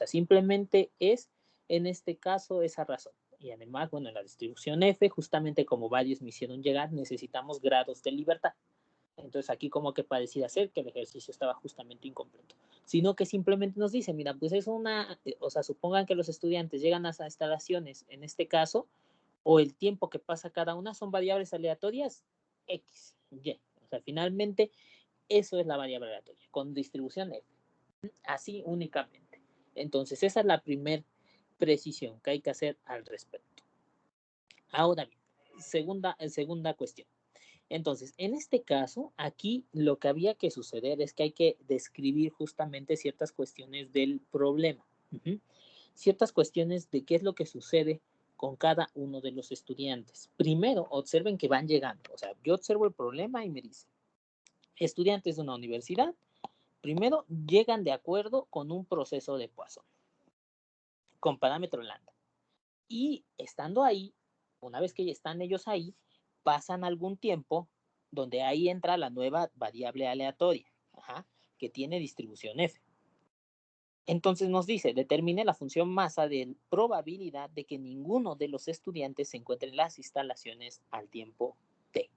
sea, simplemente es, en este caso, esa razón. Y además, bueno, en la distribución F, justamente como varios me hicieron llegar, necesitamos grados de libertad. Entonces aquí como que pareciera ser que el ejercicio estaba justamente incompleto, sino que simplemente nos dice, mira, pues es una, o sea, supongan que los estudiantes llegan a las instalaciones, en este caso, o el tiempo que pasa cada una son variables aleatorias X, Y. O sea, finalmente eso es la variable aleatoria, con distribución F. Así únicamente. Entonces, esa es la primera precisión que hay que hacer al respecto. Ahora bien, segunda cuestión. Entonces, en este caso, aquí lo que había que suceder es que hay que describir justamente ciertas cuestiones del problema. Ciertas cuestiones de qué es lo que sucede con cada uno de los estudiantes. Primero, observen que van llegando. O sea, yo observo el problema y me dice, estudiantes de una universidad, primero llegan de acuerdo con un proceso de Poisson, con parámetro lambda. Y estando ahí, una vez que están ellos ahí, pasan algún tiempo donde ahí entra la nueva variable aleatoria, que tiene distribución F. Entonces nos dice, determine la función masa de probabilidad de que ninguno de los estudiantes se encuentre en las instalaciones al tiempo t.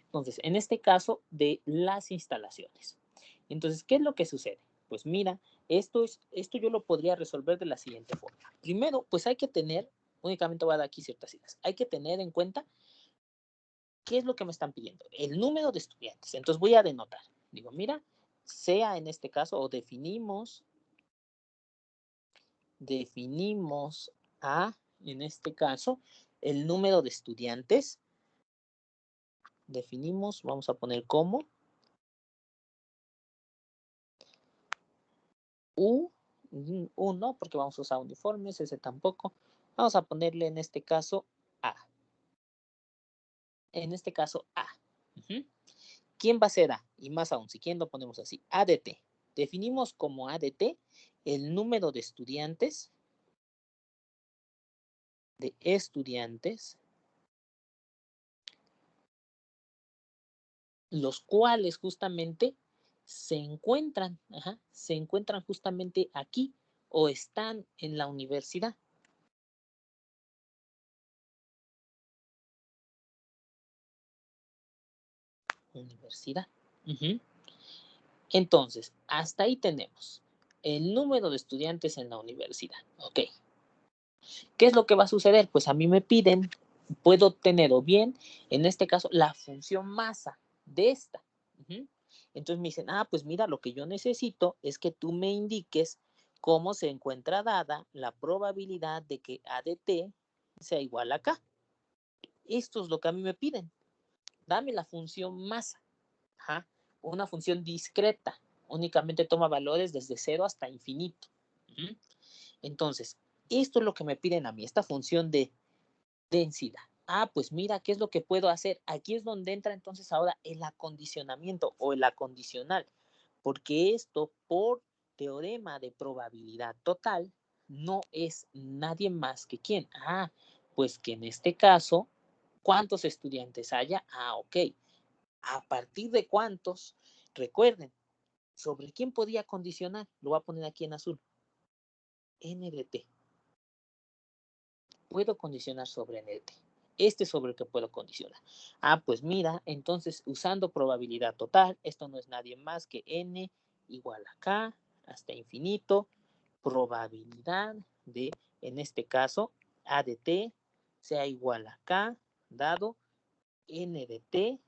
Entonces, en este caso, de las instalaciones. Entonces, ¿qué es lo que sucede? Pues mira, esto yo lo podría resolver de la siguiente forma. Primero, pues hay que tener, únicamente voy a dar aquí ciertas ideas, hay que tener en cuenta qué es lo que me están pidiendo, el número de estudiantes. Entonces voy a denotar. Digo, mira, sea en este caso, o definimos a, en este caso, el número de estudiantes. Definimos, vamos a poner como U no, porque vamos a usar uniformes, ese tampoco. Vamos a ponerle en este caso A. En este caso A. ¿Quién va a ser A? Y más aún, si quieren lo ponemos así, A de T. Definimos como A de T el número de estudiantes los cuales justamente se encuentran justamente aquí o están en la universidad. Entonces, hasta ahí tenemos el número de estudiantes en la universidad. Ok. ¿Qué es lo que va a suceder? Pues a mí me piden, puedo obtener o bien, en este caso, la función masa de esta. Entonces me dicen, pues mira, lo que yo necesito es que tú me indiques cómo se encuentra dada la probabilidad de que A de T sea igual a K. Esto es lo que a mí me piden. Dame la función masa. Una función discreta. Únicamente toma valores desde 0 hasta infinito. Entonces, esto es lo que me piden a mí, esta función de densidad. Pues mira, ¿qué es lo que puedo hacer? Aquí es donde entra entonces ahora el acondicionamiento o el acondicional, porque esto por teorema de probabilidad total no es nadie más que quién. Pues que en este caso, ¿cuántos estudiantes haya? Ok. ¿A partir de cuántos? Recuerden, ¿sobre quién podía condicionar? Lo voy a poner aquí en azul. N de T. Puedo condicionar sobre NT. Este es sobre el que puedo condicionar. Pues mira, entonces usando probabilidad total, esto no es nadie más que N igual a K hasta infinito, probabilidad de, en este caso, A de T sea igual a K dado N de T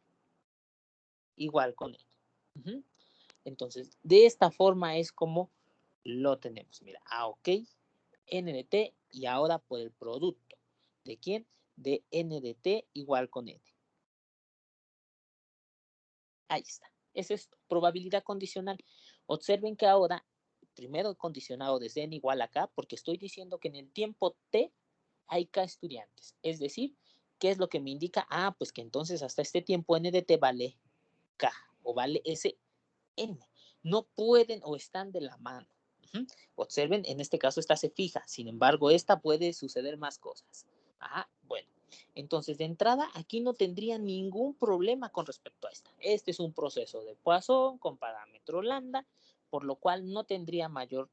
igual con N. Entonces, de esta forma es como lo tenemos. Mira, ok, N de T y ahora por el producto. ¿De quién? De N de T igual con N. Ahí está. Es esto, probabilidad condicional. Observen que ahora, primero condicionado desde N igual a K, porque estoy diciendo que en el tiempo T hay K estudiantes. Es decir, ¿qué es lo que me indica? Pues que entonces hasta este tiempo N de T vale K o vale ese N. No pueden o están de la mano. Observen, en este caso esta se fija, sin embargo, esta puede suceder más cosas. Bueno, entonces de entrada aquí no tendría ningún problema con respecto a esta. Este es un proceso de Poisson con parámetro lambda, por lo cual no tendría mayor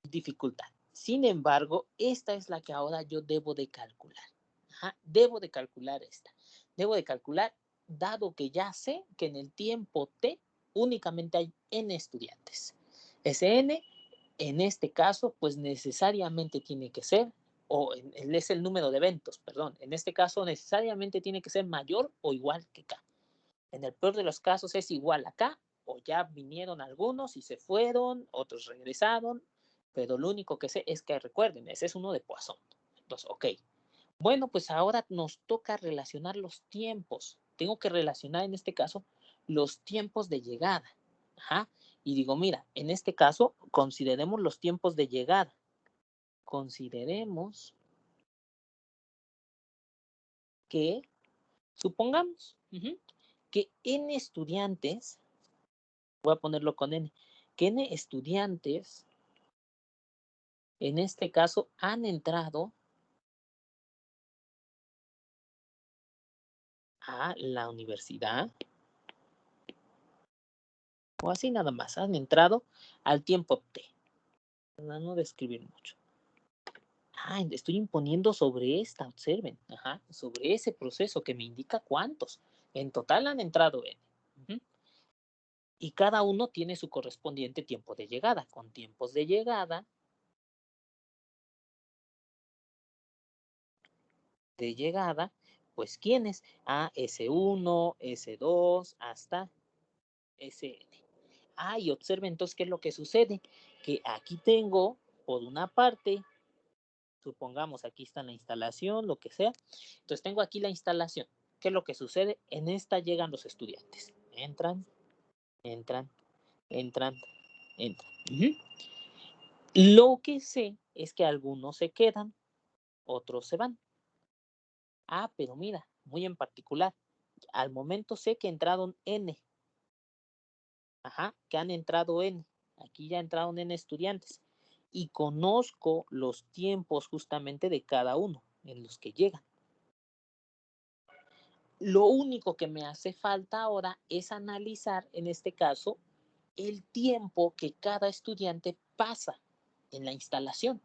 dificultad. Sin embargo, esta es la que ahora yo debo de calcular. Ajá, debo de calcular esta. Debo de calcular, dado que ya sé que en el tiempo T únicamente hay N estudiantes. Ese N, en este caso, pues necesariamente tiene que ser, es el número de eventos, perdón. En este caso, necesariamente tiene que ser mayor o igual que K. En el peor de los casos es igual a K, o ya vinieron algunos y se fueron, otros regresaron, pero lo único que sé es que recuerden, ese es uno de Poisson. Entonces, ok. Bueno, pues ahora nos toca relacionar los tiempos. Tengo que relacionar en este caso los tiempos de llegada. Ajá. Y digo, mira, en este caso consideremos los tiempos de llegada. Consideremos que, supongamos, que N estudiantes, voy a ponerlo con N, que N estudiantes, en este caso, han entrado a la universidad, o así nada más, han entrado al tiempo T. Para no describir mucho. Estoy imponiendo sobre esta, observen, sobre ese proceso que me indica cuántos. En total han entrado N. Y cada uno tiene su correspondiente tiempo de llegada. Con tiempos de llegada, pues ¿quiénes? S1, S2, hasta Sn. Y observen entonces qué es lo que sucede. Que aquí tengo, por una parte, supongamos aquí está la instalación, lo que sea. Entonces tengo aquí la instalación. ¿Qué es lo que sucede? En esta llegan los estudiantes. Entran, entran, entran, entran. Lo que sé es que algunos se quedan, otros se van. Pero mira, muy en particular, al momento sé que entraron N. Que han entrado N. Aquí ya entraron N estudiantes. Y conozco los tiempos justamente de cada uno en los que llegan. Lo único que me hace falta ahora es analizar, en este caso, el tiempo que cada estudiante pasa en la instalación.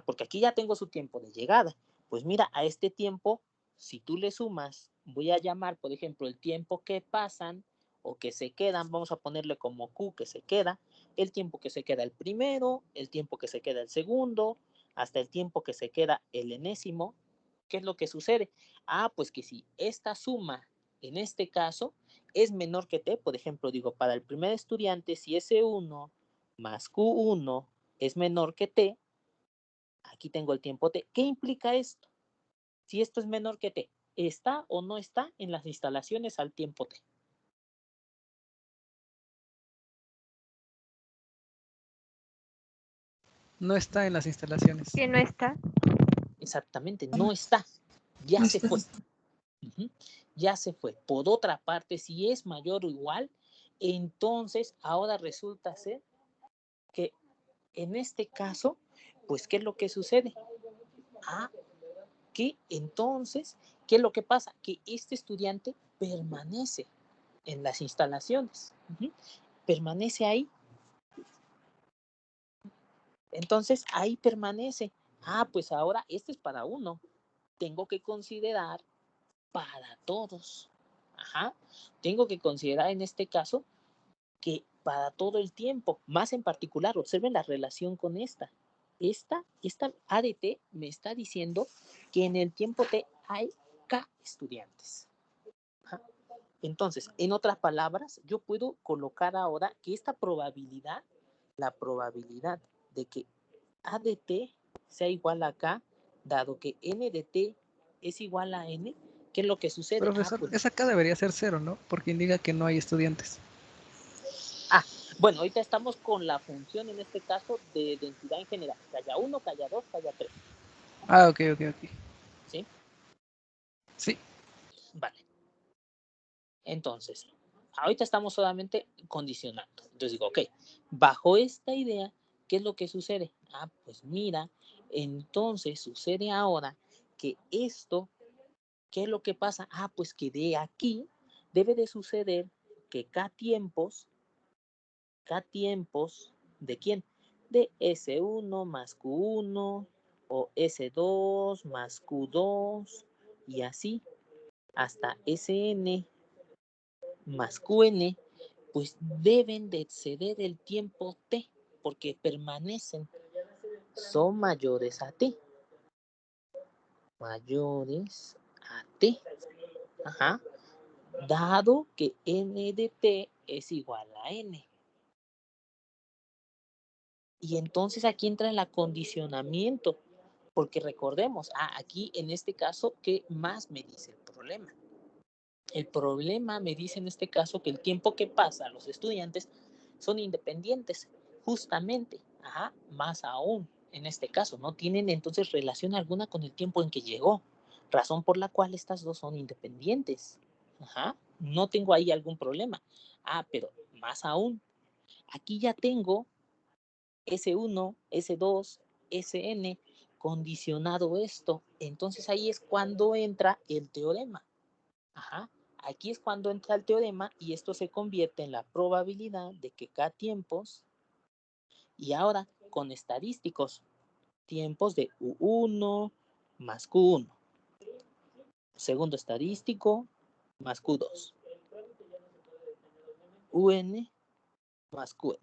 Porque aquí ya tengo su tiempo de llegada. Pues mira, a este tiempo, si tú le sumas, voy a llamar, por ejemplo, el tiempo que pasan o que se quedan, vamos a ponerle como Q que se queda, el tiempo que se queda el primero, el tiempo que se queda el segundo, hasta el tiempo que se queda el enésimo. ¿Qué es lo que sucede? Pues que si esta suma, en este caso, es menor que T, por ejemplo, digo, para el primer estudiante, si S1 más Q1 es menor que T, aquí tengo el tiempo T. ¿Qué implica esto? Si esto es menor que T, ¿está o no está en las instalaciones al tiempo T? No está en las instalaciones. Sí, no está. Exactamente, no está. Ya se fue. Ya se fue. Por otra parte, si es mayor o igual, entonces ahora resulta ser que en este caso, pues, ¿qué es lo que sucede? Que entonces, ¿qué es lo que pasa? Que este estudiante permanece en las instalaciones. Permanece ahí. Entonces, ahí permanece. Pues ahora este es para uno. Tengo que considerar para todos. Tengo que considerar en este caso que para todo el tiempo, más en particular, observen la relación con esta. Esta ADT me está diciendo que en el tiempo T hay K estudiantes. Entonces, en otras palabras, yo puedo colocar ahora que esta probabilidad, la probabilidad de que A de T sea igual a K, dado que N de T es igual a N, ¿qué es lo que sucede? Profesor, esa K debería ser 0, ¿no? Porque indica que no hay estudiantes. Bueno, ahorita estamos con la función, en este caso, de densidad en general. Que haya 1, que haya 2, que haya 3. Ok. ¿Sí? Sí. Vale. Entonces, ahorita estamos solamente condicionando. Entonces digo, ok, bajo esta idea, ¿qué es lo que sucede? Pues mira, entonces sucede ahora que esto, ¿qué es lo que pasa? Pues que de aquí debe de suceder que K tiempos, ¿de quién? de S1 más Q1 o S2 más Q2 y así hasta Sn más Qn, pues deben de exceder el tiempo t porque permanecen, son mayores a t. Mayores a t. Ajá. Dado que n de t es igual a n. Y entonces aquí entra el acondicionamiento, porque recordemos, aquí en este caso, ¿qué más me dice el problema? El problema me dice en este caso que el tiempo que pasa los estudiantes son independientes, justamente, más aún, en este caso, no tienen entonces relación alguna con el tiempo en que llegó, razón por la cual estas dos son independientes. No tengo ahí algún problema. Pero más aún, aquí ya tengo S1, S2, Sn, condicionado esto. Entonces ahí es cuando entra el teorema. Aquí es cuando entra el teorema y esto se convierte en la probabilidad de que K tiempos, y ahora con estadísticos, tiempos de U1 más Q1. Segundo estadístico más Q2. UN más QN.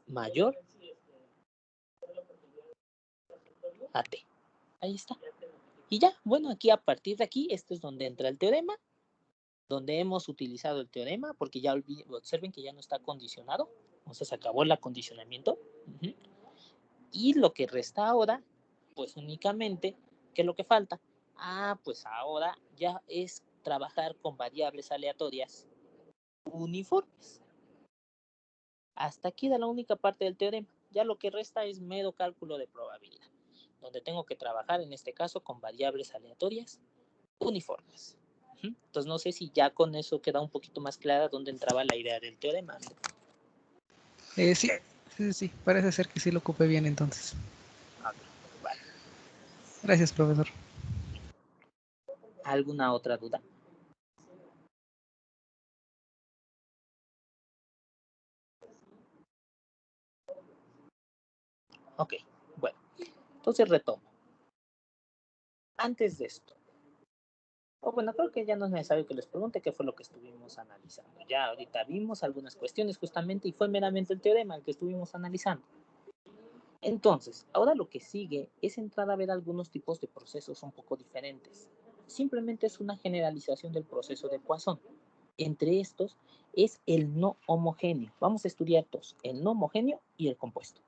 Mayor a T. Ahí está. Y ya, bueno, aquí a partir de aquí, esto es donde entra el teorema, donde hemos utilizado el teorema, porque ya observen que ya no está condicionado, entonces se acabó el acondicionamiento. Y lo que resta ahora, pues únicamente, ¿qué es lo que falta? Pues ahora ya es trabajar con variables aleatorias uniformes. Hasta aquí da la única parte del teorema. Ya lo que resta es mero cálculo de probabilidad, donde tengo que trabajar en este caso con variables aleatorias uniformes. Entonces no sé si ya con eso queda un poquito más clara dónde entraba la idea del teorema. Sí, parece ser que sí lo ocupé bien entonces. Okay, vale. Gracias, profesor. ¿Alguna otra duda? Ok, bueno, entonces retomo. Antes de esto, bueno, creo que ya no es necesario que les pregunte qué fue lo que estuvimos analizando. Ya ahorita vimos algunas cuestiones justamente y fue meramente el teorema el que estuvimos analizando. Entonces, ahora lo que sigue es entrar a ver algunos tipos de procesos un poco diferentes. Simplemente es una generalización del proceso de Poisson. Entre estos es el no homogéneo. Vamos a estudiar dos, el no homogéneo y el compuesto.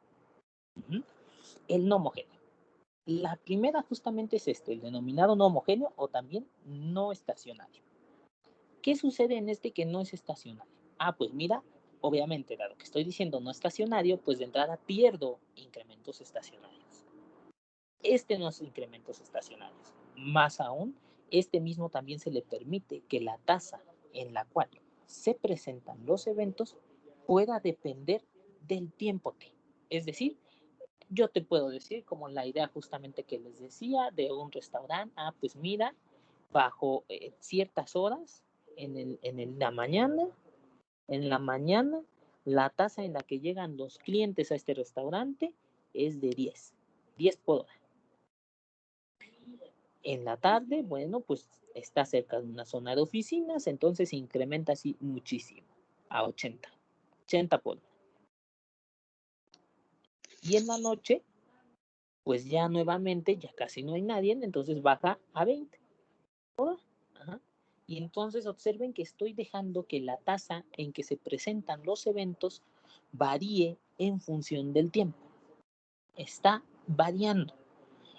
El no homogéneo. La primera justamente es el denominado no homogéneo o también no estacionario. ¿Qué sucede en este que no es estacionario? Pues mira, obviamente, dado que estoy diciendo no estacionario, pues de entrada pierdo incrementos estacionarios. Este no es incrementos estacionarios. Más aún, este mismo también se le permite que la tasa en la cual se presentan los eventos pueda depender del tiempo t. Es decir, yo te puedo decir como la idea justamente que les decía de un restaurante, pues mira, bajo ciertas horas en la mañana, la tasa en la que llegan los clientes a este restaurante es de 10 por hora. En la tarde, bueno, pues está cerca de una zona de oficinas, entonces se incrementa así muchísimo, a 80 por hora. Y en la noche, pues ya nuevamente, ya casi no hay nadie, entonces baja a 20 por hora. Y entonces observen que estoy dejando que la tasa en que se presentan los eventos varíe en función del tiempo. Está variando.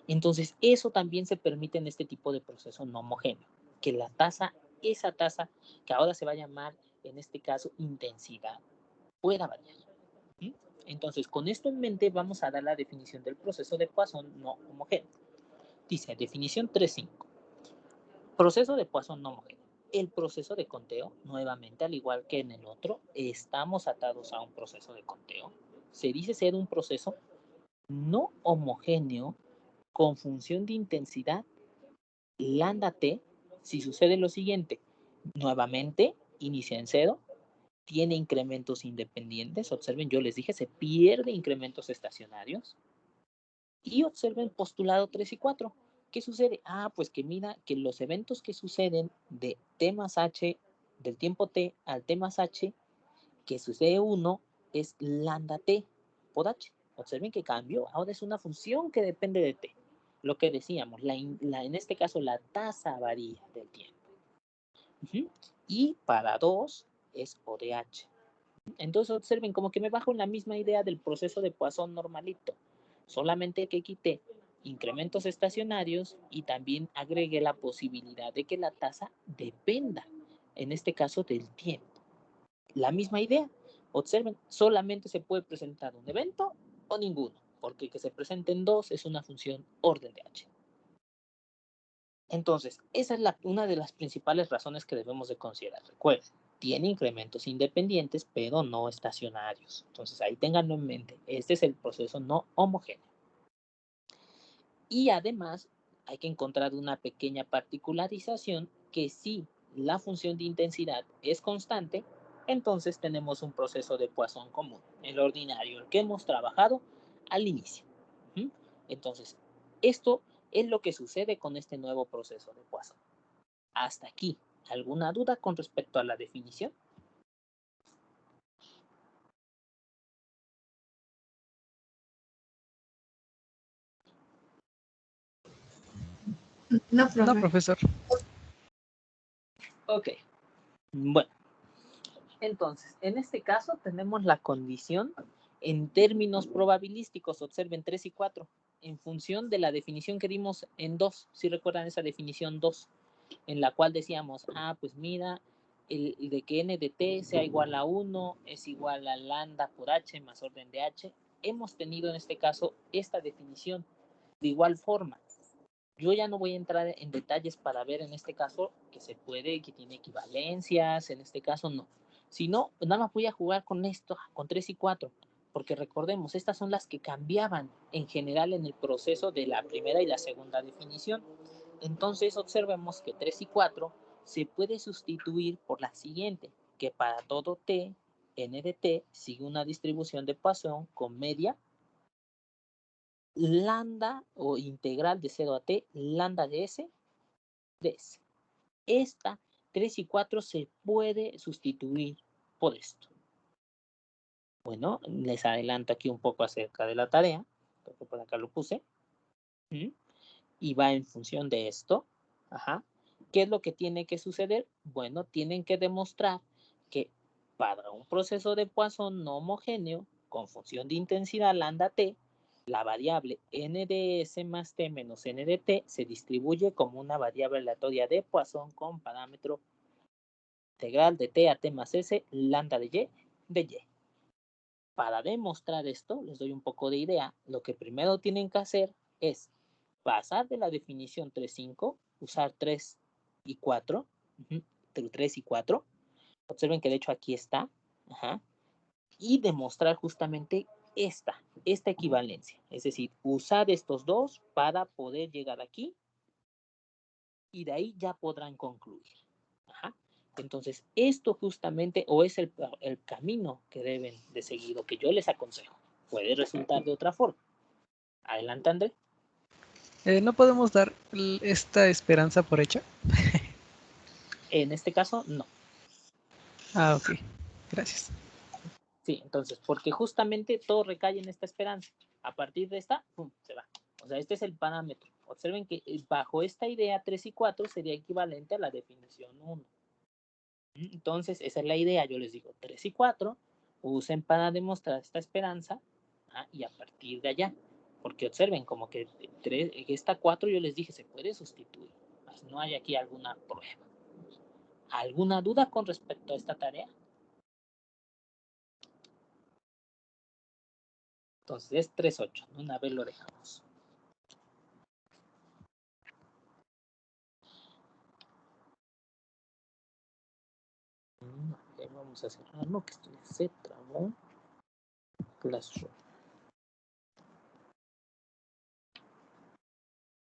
Entonces eso también se permite en este tipo de proceso no homogéneo, que la tasa, esa tasa que ahora se va a llamar en este caso intensidad, pueda variar. Entonces con esto en mente vamos a dar la definición del proceso de Poisson no homogéneo. Dice definición 3.5. Proceso de Poisson no homogéneo. El proceso de conteo, nuevamente, al igual que en el otro, estamos atados a un proceso de conteo. Se dice ser un proceso no homogéneo con función de intensidad lambda t si sucede lo siguiente. Nuevamente, inicia en 0 tiene incrementos independientes. Observen, yo les dije, se pierde incrementos estacionarios. Y observen postulado 3 y 4. ¿Qué sucede? Pues que mira que los eventos que suceden de t más h, del tiempo t al t más h, que sucede 1 es lambda t por h. Observen que cambió. Ahora es una función que depende de t. Lo que decíamos, en este caso la tasa varía del tiempo. Y para 2 es O de h. Entonces observen como que me bajo en la misma idea del proceso de Poisson normalito. Solamente que quité incrementos estacionarios y también agregué la posibilidad de que la tasa dependa, en este caso, del tiempo. La misma idea. Observen, solamente se puede presentar un evento o ninguno, porque que se presenten dos es una función orden de h. Entonces, esa es una de las principales razones que debemos de considerar. Recuerden, tiene incrementos independientes, pero no estacionarios. Entonces, ahí ténganlo en mente. Este es el proceso no homogéneo. Y además, hay que encontrar una pequeña particularización que si la función de intensidad es constante, entonces tenemos un proceso de Poisson común, el ordinario, el que hemos trabajado al inicio. Entonces, esto es lo que sucede con este nuevo proceso de Poisson. Hasta aquí, ¿alguna duda con respecto a la definición? No, profe. No, profesor. Ok, bueno. Entonces, en este caso tenemos la condición en términos probabilísticos, observen 3 y 4, en función de la definición que dimos en 2, si recuerdan esa definición 2, en la cual decíamos, pues mira, el de que n de t sea igual a 1 es igual a lambda por h más orden de h. Hemos tenido en este caso esta definición. De igual forma, yo ya no voy a entrar en detalles para ver en este caso que se puede, que tiene equivalencias, en este caso no. Si no, nada más voy a jugar con esto, con 3 y 4, porque recordemos, estas son las que cambiaban en general en el proceso de la primera y la segunda definición. Entonces observemos que 3 y 4 se puede sustituir por la siguiente, que para todo t, n de t sigue una distribución de Poisson con media lambda o integral de 0 a t, lambda de s, de s. Esta 3 y 4 se puede sustituir por esto. Bueno, les adelanto aquí un poco acerca de la tarea, porque por acá lo puse. Y va en función de esto. ¿Qué es lo que tiene que suceder? Bueno, tienen que demostrar que para un proceso de Poisson no homogéneo, con función de intensidad lambda t, la variable n de s más t menos n de t se distribuye como una variable aleatoria de Poisson con parámetro integral de t a t más s lambda de y. Para demostrar esto, les doy un poco de idea. Lo que primero tienen que hacer es pasar de la definición 3.5, usar 3 y 4, 3 y 4. Observen que de hecho aquí está. Y demostrar justamente esta equivalencia. Es decir, usar estos dos para poder llegar aquí y de ahí ya podrán concluir. Entonces, esto justamente o es el camino que deben de seguir o que yo les aconsejo. Puede resultar de otra forma. Adelante, André. ¿No podemos dar esta esperanza por hecha? En este caso, no. Ok. Gracias. Sí, entonces, porque justamente todo recae en esta esperanza. A partir de esta, ¡pum!, se va. O sea, este es el parámetro. Observen que bajo esta idea 3 y 4 sería equivalente a la definición 1. Entonces, esa es la idea. Yo les digo 3 y 4, usen para demostrar esta esperanza y a partir de allá. Porque observen, como que esta 4 yo les dije se puede sustituir. No hay aquí alguna prueba. ¿Alguna duda con respecto a esta tarea? Entonces es 3.8, ¿no? Una vez lo dejamos. Vamos a cerrarlo, que esto se trabó. Classroom.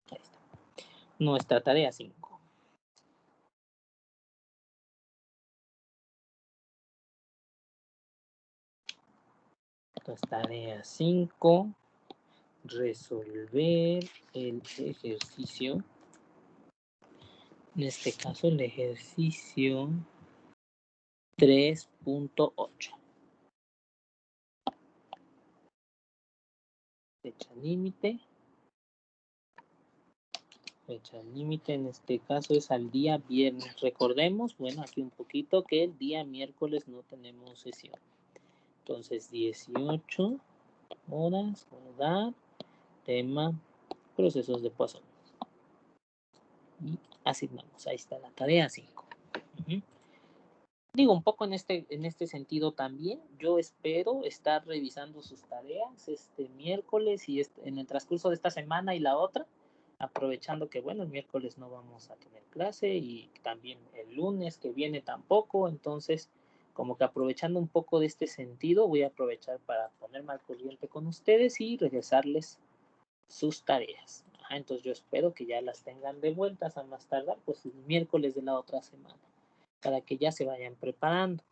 Ahí está. Nuestra tarea 5. Entonces, tarea 5, resolver el ejercicio. En este caso, el ejercicio 3.8. Fecha límite. Fecha límite en este caso es al día viernes. Recordemos, bueno, aquí un poquito que el día miércoles no tenemos sesión. Entonces, 18 horas, ¿verdad? Tema, procesos de Poisson. Y asignamos, ahí está la tarea 5. Digo, un poco en este sentido también, yo espero estar revisando sus tareas este miércoles y en el transcurso de esta semana y la otra, aprovechando que, bueno, el miércoles no vamos a tener clase y también el lunes que viene tampoco, entonces, como que aprovechando un poco de este sentido, voy a aprovechar para ponerme al corriente con ustedes y regresarles sus tareas. Entonces yo espero que ya las tengan de vueltas a más tardar, pues el miércoles de la otra semana, para que ya se vayan preparando.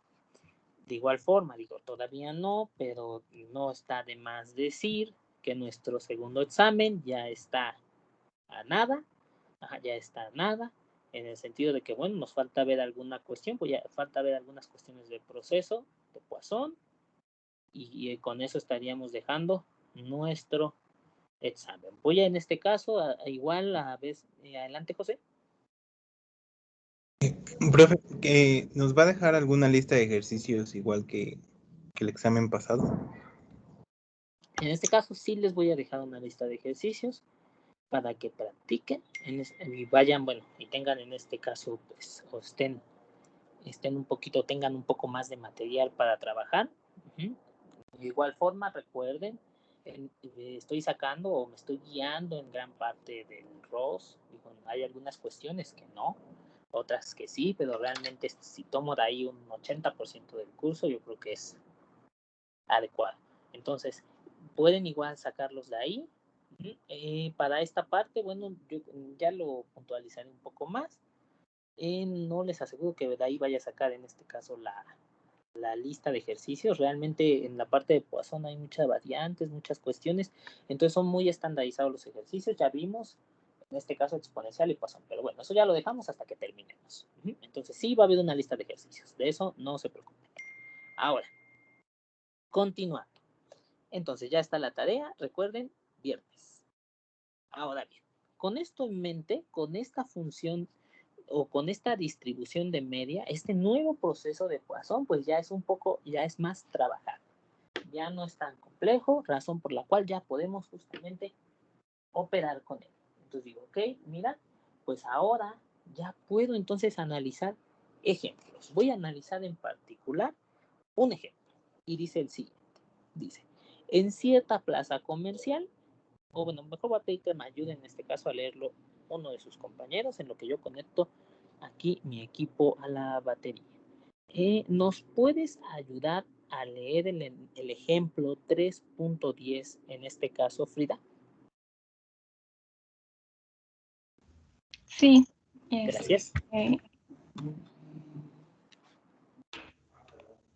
De igual forma, digo, todavía no, pero no está de más decir que nuestro segundo examen ya está a nada, ya está a nada, en el sentido de que, bueno, nos falta ver alguna cuestión, pues ya falta ver algunas cuestiones de proceso, de Poisson, y con eso estaríamos dejando nuestro examen. Voy a, en este caso, igual a ver, adelante, José. Profe, ¿nos va a dejar alguna lista de ejercicios igual que el examen pasado? En este caso sí les voy a dejar una lista de ejercicios para que practiquen y vayan, bueno, y tengan en este caso, pues, o estén un poquito, tengan un poco más de material para trabajar. De igual forma, recuerden, estoy sacando o me estoy guiando en gran parte del ROS. Hay algunas cuestiones que no, otras que sí, pero realmente si tomo de ahí un 80% del curso, yo creo que es adecuado. Entonces, pueden igual sacarlos de ahí. Para esta parte, bueno, yo ya lo puntualizaré un poco más. No les aseguro que de ahí vaya a sacar en este caso la lista de ejercicios. Realmente en la parte de Poisson hay muchas variantes, muchas cuestiones, entonces son muy estandarizados los ejercicios, ya vimos, en este caso exponencial y Poisson, pero bueno, eso ya lo dejamos hasta que terminemos. Entonces sí va a haber una lista de ejercicios, de eso no se preocupen. Ahora, continuando. Entonces ya está la tarea, recuerden, viernes. Ahora bien, con esto en mente, con esta función o con esta distribución de media, este nuevo proceso de Poisson, pues ya es un poco, ya es más trabajado. Ya no es tan complejo, razón por la cual ya podemos justamente operar con él. Entonces digo, ok, mira, pues ahora ya puedo entonces analizar ejemplos. Voy a analizar en particular un ejemplo. Y dice el siguiente, dice, en cierta plaza comercial, o bueno, mejor voy a pedir que me ayude en este caso a leerlo uno de sus compañeros, en lo que yo conecto aquí mi equipo a la batería. ¿Nos puedes ayudar a leer el ejemplo 3.10 en este caso, Frida? Sí. Gracias.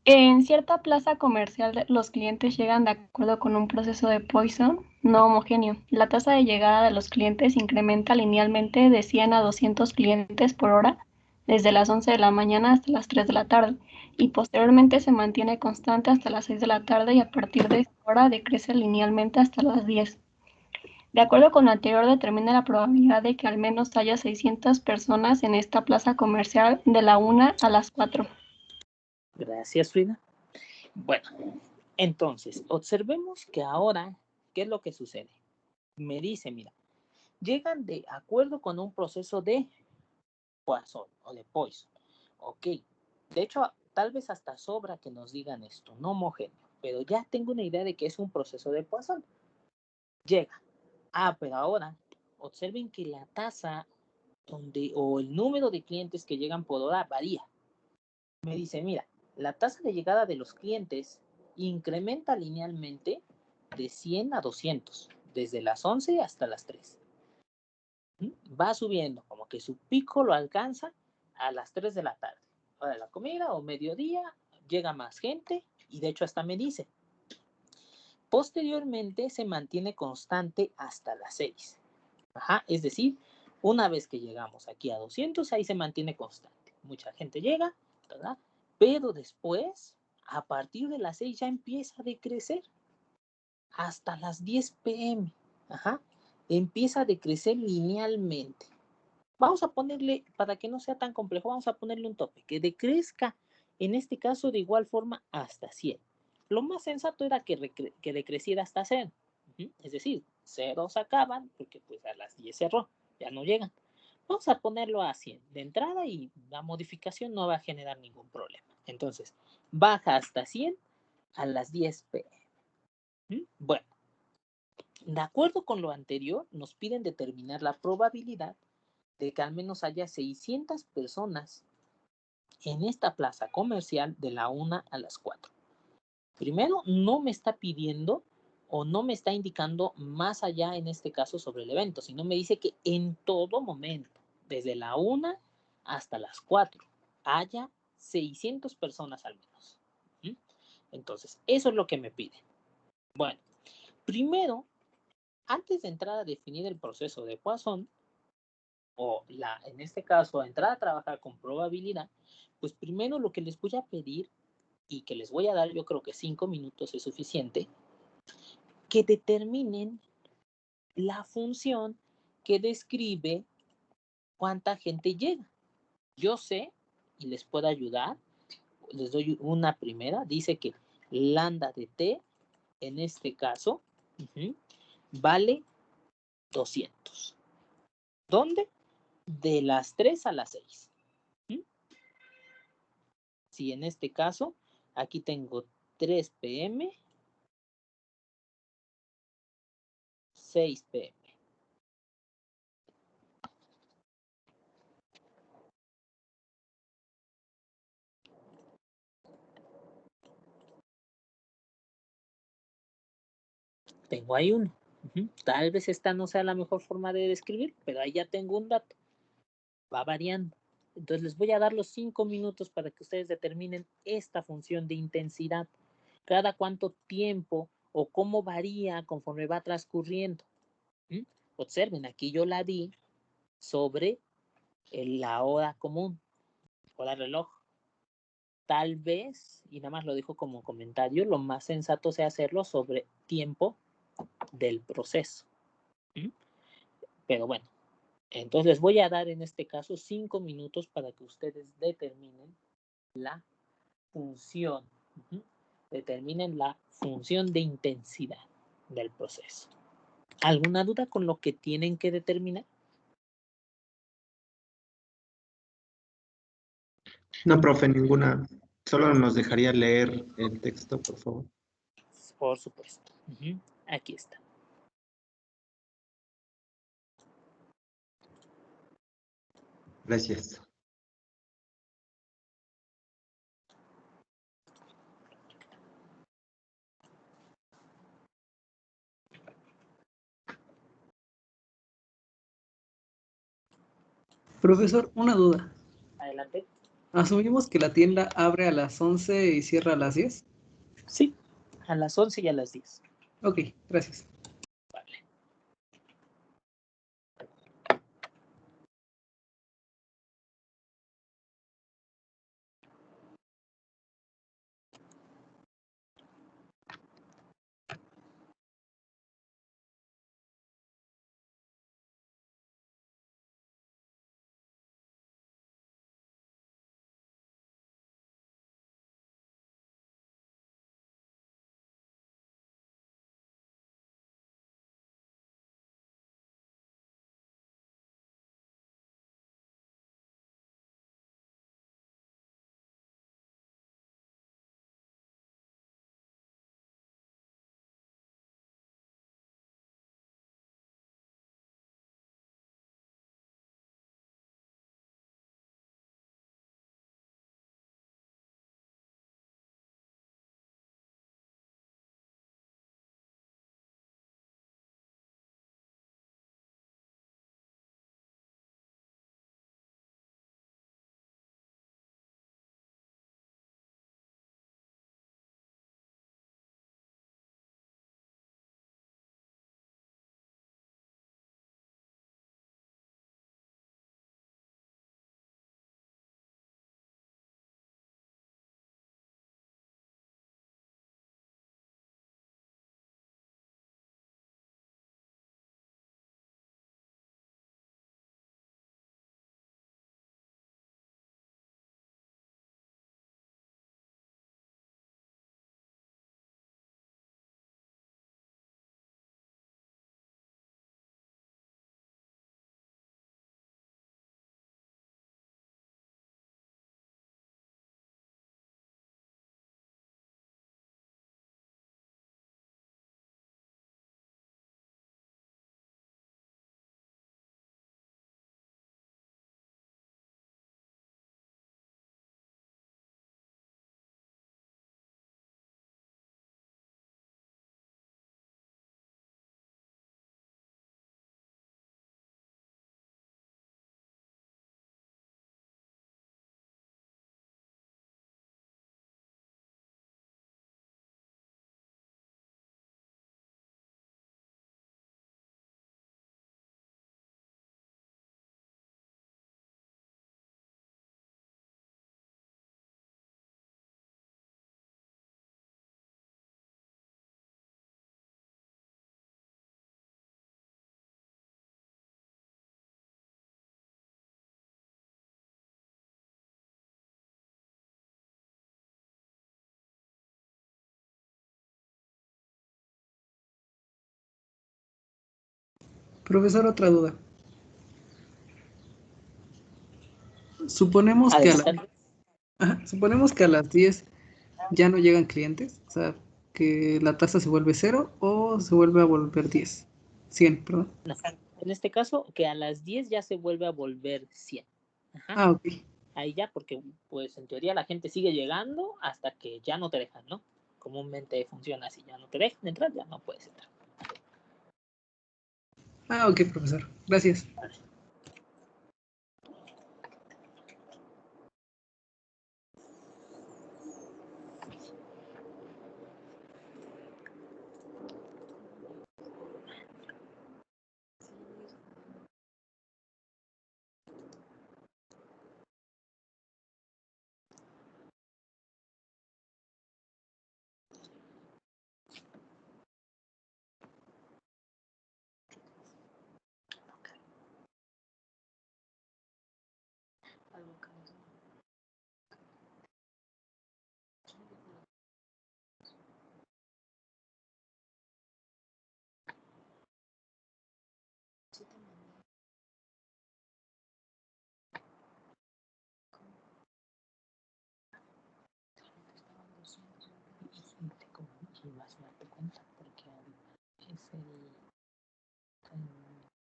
En cierta plaza comercial, los clientes llegan de acuerdo con un proceso de Poisson no homogéneo. La tasa de llegada de los clientes incrementa linealmente de 100 a 200 clientes por hora desde las 11 de la mañana hasta las 3 de la tarde y posteriormente se mantiene constante hasta las 6 de la tarde y a partir de esta hora decrece linealmente hasta las 10. De acuerdo con lo anterior, determina la probabilidad de que al menos haya 600 personas en esta plaza comercial de la 1 a las 4. Gracias, Frida. Bueno, entonces, observemos que ahora, ¿qué es lo que sucede? Me dice, mira, llegan de acuerdo con un proceso de Poisson o de Poisson. Ok, de hecho, tal vez hasta sobra que nos digan esto, no homogéneo, pero ya tengo una idea de que es un proceso de Poisson. Llega. Pero ahora, observen que la tasa o el número de clientes que llegan por hora varía. Me dice, mira, la tasa de llegada de los clientes incrementa linealmente de 100 a 200, desde las 11 hasta las 3. Va subiendo, como que su pico lo alcanza a las 3 de la tarde. Ahora la comida o mediodía llega más gente y de hecho hasta me dice, Posteriormente se mantiene constante hasta las 6. Ajá, es decir, una vez que llegamos aquí a 200, ahí se mantiene constante. Mucha gente llega, ¿verdad? Pero después, a partir de las 6 ya empieza a decrecer hasta las 10 p.m. Ajá, empieza a decrecer linealmente. Vamos a ponerle, para que no sea tan complejo, vamos a ponerle un tope, que decrezca, en este caso, de igual forma hasta 100. Lo más sensato era que decreciera hasta 0. Es decir, 0 se acaban, porque pues a las 10 cerró, ya no llegan. Vamos a ponerlo a 100 de entrada y la modificación no va a generar ningún problema. Entonces, baja hasta 100 a las 10 p.m. Bueno, de acuerdo con lo anterior, nos piden determinar la probabilidad de que al menos haya 600 personas en esta plaza comercial de la 1 a las 4. Primero, no me está pidiendo o no me está indicando más allá en este caso sobre el evento, sino me dice que en todo momento, desde la 1 hasta las 4, haya 600 personas al menos. Entonces, eso es lo que me pide. Bueno, primero, antes de entrar a definir el proceso de Poisson, o en este caso, entrar a trabajar con probabilidad, pues primero lo que les voy a pedir y que les voy a dar, yo creo que 5 minutos es suficiente, que determinen la función que describe cuánta gente llega. Yo sé y les puedo ayudar, les doy una primera, dice que lambda de t, en este caso, vale 200. ¿Dónde? De las 3 a las 6. Si en este caso, aquí tengo 3 p.m., 6 p.m. Tengo ahí uno. Tal vez esta no sea la mejor forma de describir, pero ahí ya tengo un dato. Va variando. Entonces les voy a dar los 5 minutos para que ustedes determinen esta función de intensidad. Cada cuánto tiempo o cómo varía conforme va transcurriendo. Observen, aquí yo la di sobre la hora común, hora reloj. Tal vez, y nada más lo dijo como comentario, lo más sensato sea hacerlo sobre tiempo del proceso. Pero bueno, entonces les voy a dar en este caso 5 minutos para que ustedes determinen la función. Determinen la función de intensidad del proceso. ¿Alguna duda con lo que tienen que determinar? No, profe, ninguna. Solo nos dejaría leer el texto, por favor. Por supuesto. Aquí está. Gracias. Profesor, una duda. Adelante. Asumimos que la tienda abre a las 11 y cierra a las 10. Sí, a las 11 y a las 10. Ok, gracias. Vale. Profesor, otra duda. Suponemos que suponemos que a las 10 ya no llegan clientes, o sea, que la tasa se vuelve 0 o se vuelve a volver 10. 100, perdón. No, en este caso, que a las 10 ya se vuelve a volver 100. Ajá. Ah, ok. Ahí ya, porque pues en teoría la gente sigue llegando hasta que ya no te dejan, ¿no? Comúnmente funciona así, ya no te dejan entrar, ya no puedes entrar. Ah, ok, profesor. Gracias. Vale. Y vas a darte cuenta, porque es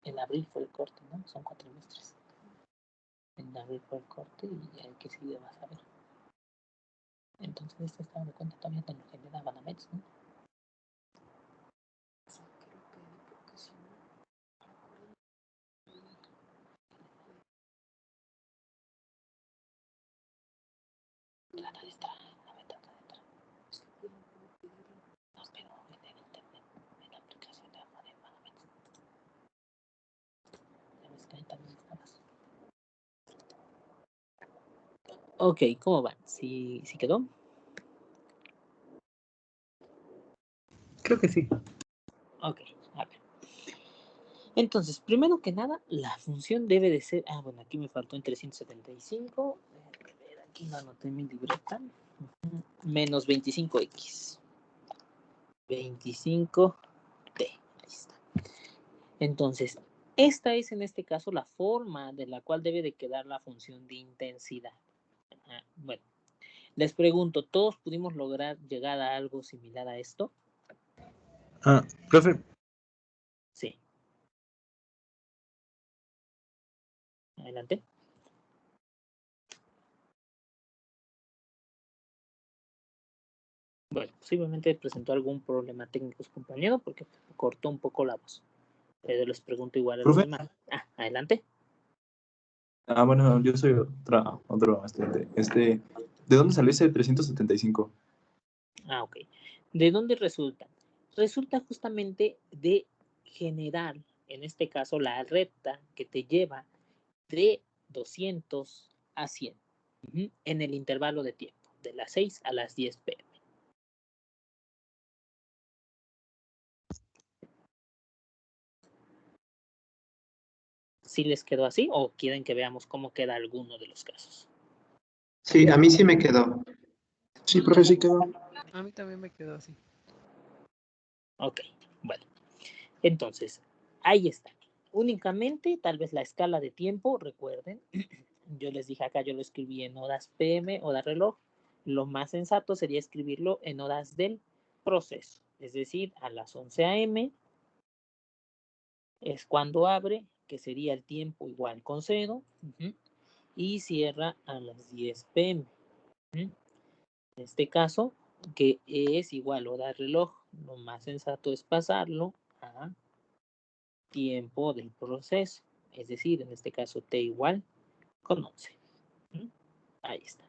en abril fue el corte, ¿no? Son 4 trimestres. En abril fue el corte y el que sigue vas a ver. Entonces, este estado de cuenta todavía te lo genera Banamex, ¿no? Trata de estar, no me trata de entrar. No, pero en el internet, en la aplicación de Banamex. Ya ves que ahí también estabas. Ok, ¿cómo van? ¿Sí quedó? Creo que sí. Ok, a ver. Entonces, primero que nada, la función debe de ser... Ah, bueno, aquí me faltó en 375. Aquí lo anoté en mi libreta. Menos 25x. 25t. Ahí está. Entonces, esta es en este caso la forma de la cual debe de quedar la función de intensidad. Bueno, les pregunto, ¿todos pudimos lograr llegar a algo similar a esto? Profe, Sí. Adelante. Bueno, posiblemente presentó algún problema técnico su compañero porque cortó un poco la voz. Pero les pregunto igual a los ¿profe? demás. Adelante. Bueno, yo soy otro estudiante. ¿De dónde salió ese 375? Ok. ¿De dónde resulta? Resulta justamente de generar, en este caso, la recta que te lleva de 200 a 100 en el intervalo de tiempo, de las 6 a las 10 pm. ¿Sí les quedó así o quieren que veamos cómo queda alguno de los casos? Sí, a mí sí me quedó. Sí, profe, sí quedó. A mí también me quedó así. Ok, bueno. Entonces, ahí está. Únicamente, tal vez la escala de tiempo, recuerden, yo les dije acá, yo lo escribí en horas PM, hora reloj. Lo más sensato sería escribirlo en horas del proceso, es decir, a las 11 a.m. es cuando abre, que sería el tiempo igual con 0, y cierra a las 10 p.m. En este caso, que es igual hora reloj, lo más sensato es pasarlo a tiempo del proceso, es decir, en este caso t igual con 11. Ahí está.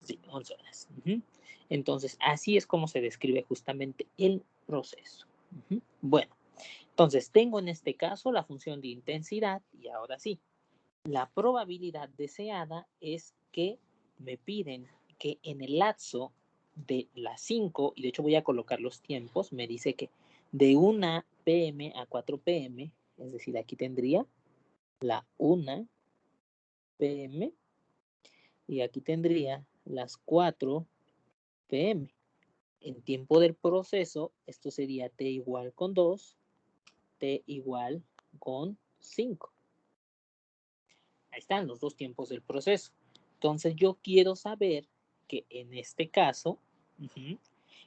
Sí, 11 horas. Entonces, así es como se describe justamente el proceso. Bueno, entonces tengo en este caso la función de intensidad y ahora sí, la probabilidad deseada es que me piden que en el lapso de las 5, y de hecho voy a colocar los tiempos, me dice que de 1 p.m. a 4 p.m., es decir, aquí tendría la 1 p.m. y aquí tendría las 4 p.m. En tiempo del proceso, esto sería t igual con 2, t igual con 5. Ahí están los dos tiempos del proceso. Entonces yo quiero saber que en este caso,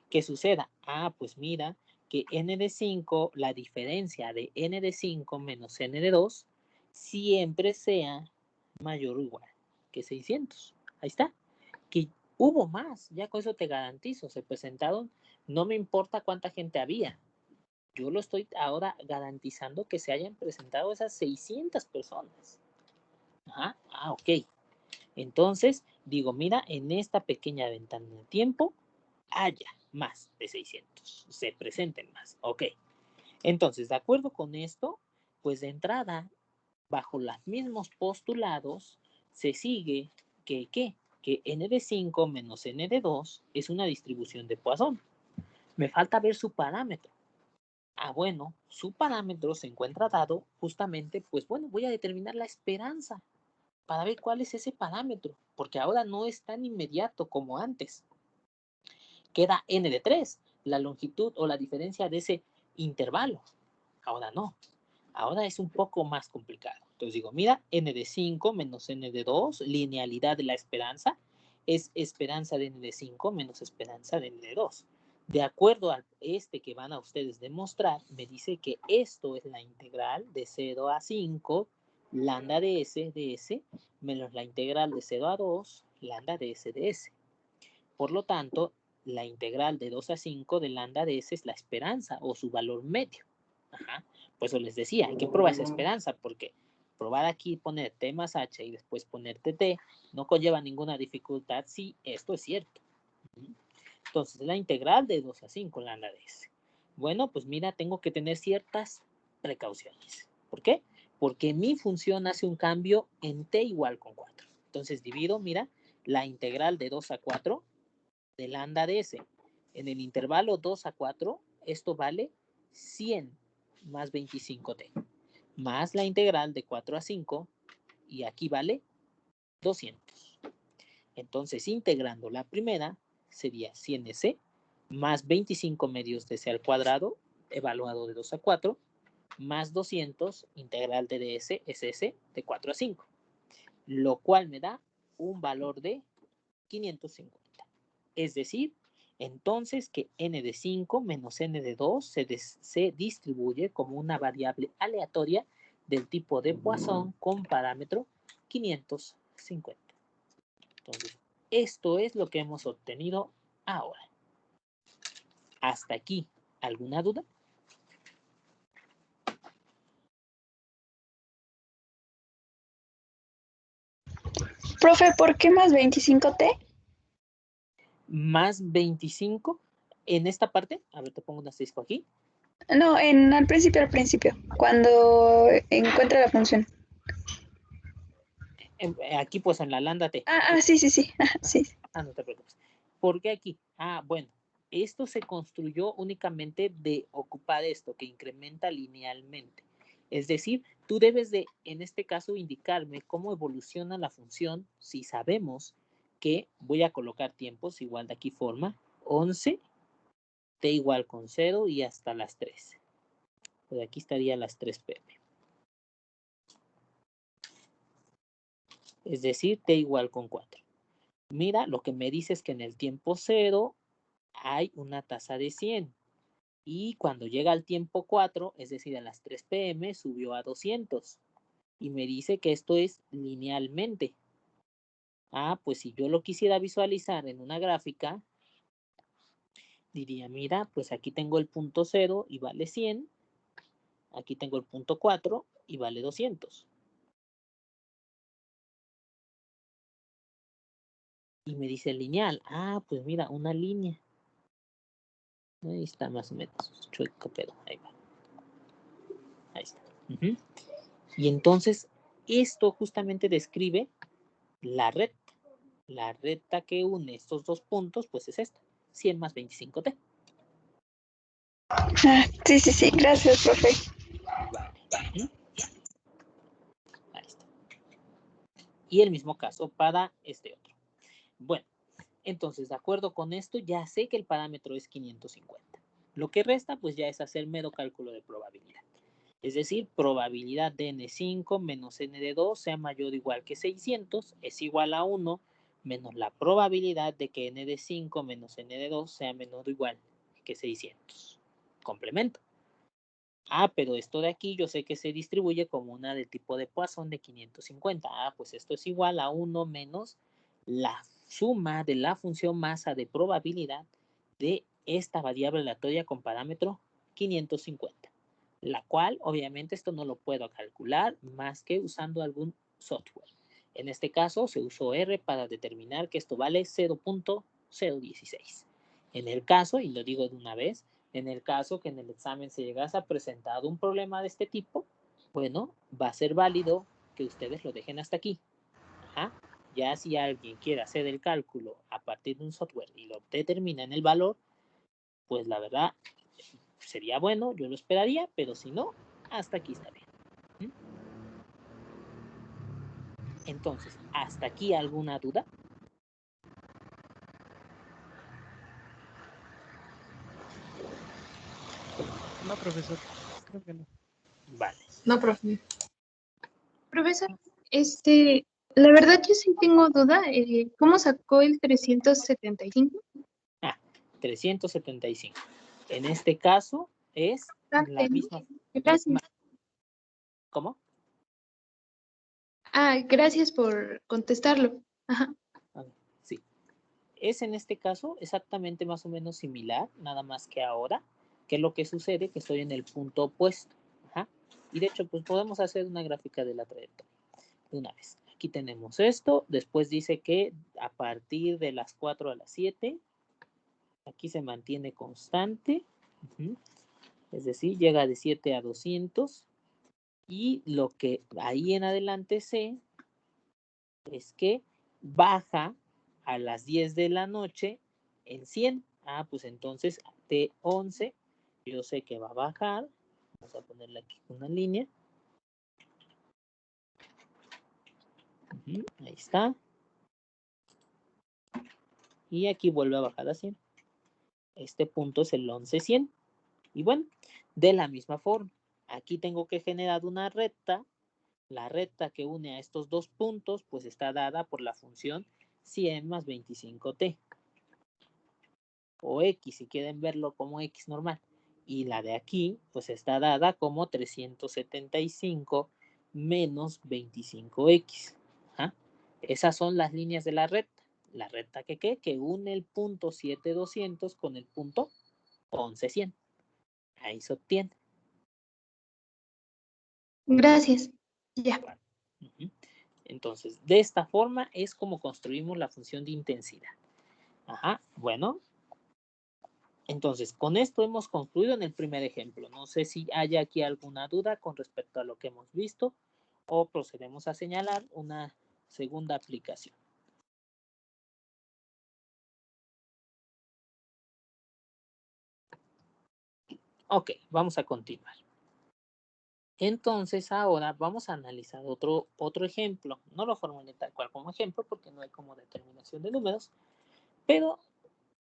¿qué suceda? Ah, pues mira, que n de 5, la diferencia de n de 5 menos n de 2, siempre sea mayor o igual que 600. Ahí está. Que hubo más, ya con eso te garantizo. Se presentaron, no me importa cuánta gente había. Yo lo estoy ahora garantizando que se hayan presentado esas 600 personas. Ajá. Ah, ok. Entonces, digo, mira, en esta pequeña ventana de tiempo, haya más de 600. Se presenten más. Ok. Entonces, de acuerdo con esto, pues de entrada, bajo los mismos postulados, se sigue que, ¿qué? Que n de 5 menos n de 2 es una distribución de Poisson. Me falta ver su parámetro. Ah, bueno, su parámetro se encuentra dado justamente, pues bueno, voy a determinar la esperanza para ver cuál es ese parámetro, porque ahora no es tan inmediato como antes. Queda n de 3, la longitud o la diferencia de ese intervalo. Ahora no, ahora es un poco más complicado. Entonces digo, mira, n de 5 menos n de 2, linealidad de la esperanza, es esperanza de n de 5 menos esperanza de n de 2. De acuerdo a este que van a ustedes demostrar, me dice que esto es la integral de 0 a 5, lambda de S, menos la integral de 0 a 2, lambda de S. Por lo tanto, la integral de 2 a 5 de lambda de S es la esperanza o su valor medio. Ajá. Por eso les decía, hay que probar esa esperanza, porque probar aquí, poner t más h y después ponerte t, no conlleva ninguna dificultad si esto es cierto. Entonces, la integral de 2 a 5 lambda de S. Bueno, pues mira, tengo que tener ciertas precauciones. ¿Por qué? Porque mi función hace un cambio en t igual con 4. Entonces, divido, mira, la integral de 2 a 4 de lambda de S. En el intervalo 2 a 4, esto vale 100 más 25t, más la integral de 4 a 5, y aquí vale 200. Entonces, integrando la primera, sería 100s más 25 medios de s al cuadrado, evaluado de 2 a 4, más 200, integral de ds es s de 4 a 5, lo cual me da un valor de 550. Es decir, entonces que n de 5 menos n de 2 se distribuye como una variable aleatoria del tipo de Poisson con parámetro 550. Entonces, esto es lo que hemos obtenido ahora. Hasta aquí, ¿alguna duda? Profe, ¿por qué más 25t? Más 25 en esta parte. A ver, te pongo un asterisco aquí. No, al principio, cuando encuentra la función. Aquí pues en la lambda t. Sí. Sí. No te preocupes. ¿Por qué aquí? Bueno, esto se construyó únicamente de ocupar esto, que incrementa linealmente. Es decir, tú debes de, en este caso, indicarme cómo evoluciona la función si sabemos que voy a colocar tiempos igual de aquí forma 11, t igual con 0 y hasta las 3. Pues aquí estaría las 3 pm. Es decir, t igual con 4. Mira, lo que me dice es que en el tiempo 0 hay una tasa de 100. Y cuando llega al tiempo 4, es decir, a las 3 pm, subió a 200. Y me dice que esto es linealmente. Pues si yo lo quisiera visualizar en una gráfica, diría, mira, pues aquí tengo el punto 0 y vale 100. Aquí tengo el punto 4 y vale 200. Y me dice lineal. Pues mira, una línea. Ahí está más o menos. Chueco, pero ahí va. Ahí está. Y entonces, esto justamente describe la recta. La recta que une estos dos puntos, pues es esta. 100 más 25t. Sí. Gracias, profe. Vale. Ahí está. Y el mismo caso para este otro. Bueno, entonces, de acuerdo con esto, ya sé que el parámetro es 550. Lo que resta, pues ya es hacer mero cálculo de probabilidad. Es decir, probabilidad de n5 menos n de 2 sea mayor o igual que 600 es igual a 1 menos la probabilidad de que n de 5 menos n de 2 sea menor o igual que 600. Complemento. Ah, pero esto de aquí yo sé que se distribuye como una de tipo de Poisson de 550. Ah, pues esto es igual a 1 menos la suma de la función masa de probabilidad de esta variable aleatoria con parámetro 550. La cual, obviamente, esto no lo puedo calcular más que usando algún software. En este caso, se usó R para determinar que esto vale 0.016. En el caso, y lo digo de una vez, en el caso que en el examen se llegase a presentar un problema de este tipo, bueno, va a ser válido que ustedes lo dejen hasta aquí. Ajá. Ya si alguien quiere hacer el cálculo a partir de un software y lo determina en el valor, pues la verdad sería bueno, yo lo esperaría, pero si no, hasta aquí está bien. ¿Mm? Entonces, ¿hasta aquí alguna duda? No, profesor, creo que no. Vale. No, profe. Profesor, la verdad yo sí tengo duda. ¿Cómo sacó el 375? 375. En este caso es la misma. Gracias. ¿Cómo? Ah, gracias por contestarlo. Ajá. Sí. Es en este caso exactamente más o menos similar, nada más que ahora, que es lo que sucede, que estoy en el punto opuesto. Ajá. Y de hecho, pues podemos hacer una gráfica de la trayectoria de una vez. Aquí tenemos esto, después dice que a partir de las 4 a las 7, aquí se mantiene constante, es decir, llega de 7 a 200, y lo que ahí en adelante sé es que baja a las 10 de la noche en 100. Ah, pues entonces de 11 yo sé que va a bajar. Vamos a ponerle aquí una línea. Ahí está. Y aquí vuelve a bajar a 100. Este punto es el 11,100. Y bueno, de la misma forma, aquí tengo que generar una recta. La recta que une a estos dos puntos, pues está dada por la función 100 más 25t. O x, si quieren verlo como x normal. Y la de aquí, pues está dada como 375 menos 25x. ¿Ah? Esas son las líneas de la recta. La recta que une el punto 7200 con el punto 11100. Ahí se obtiene. Gracias. Ya. Entonces, de esta forma es como construimos la función de intensidad. Ajá, bueno. Entonces, con esto hemos concluido en el primer ejemplo. No sé si hay aquí alguna duda con respecto a lo que hemos visto o procedemos a señalar una segunda aplicación. Ok, vamos a continuar. Entonces, ahora vamos a analizar otro ejemplo. No lo formulé tal cual como ejemplo porque no hay como determinación de números, pero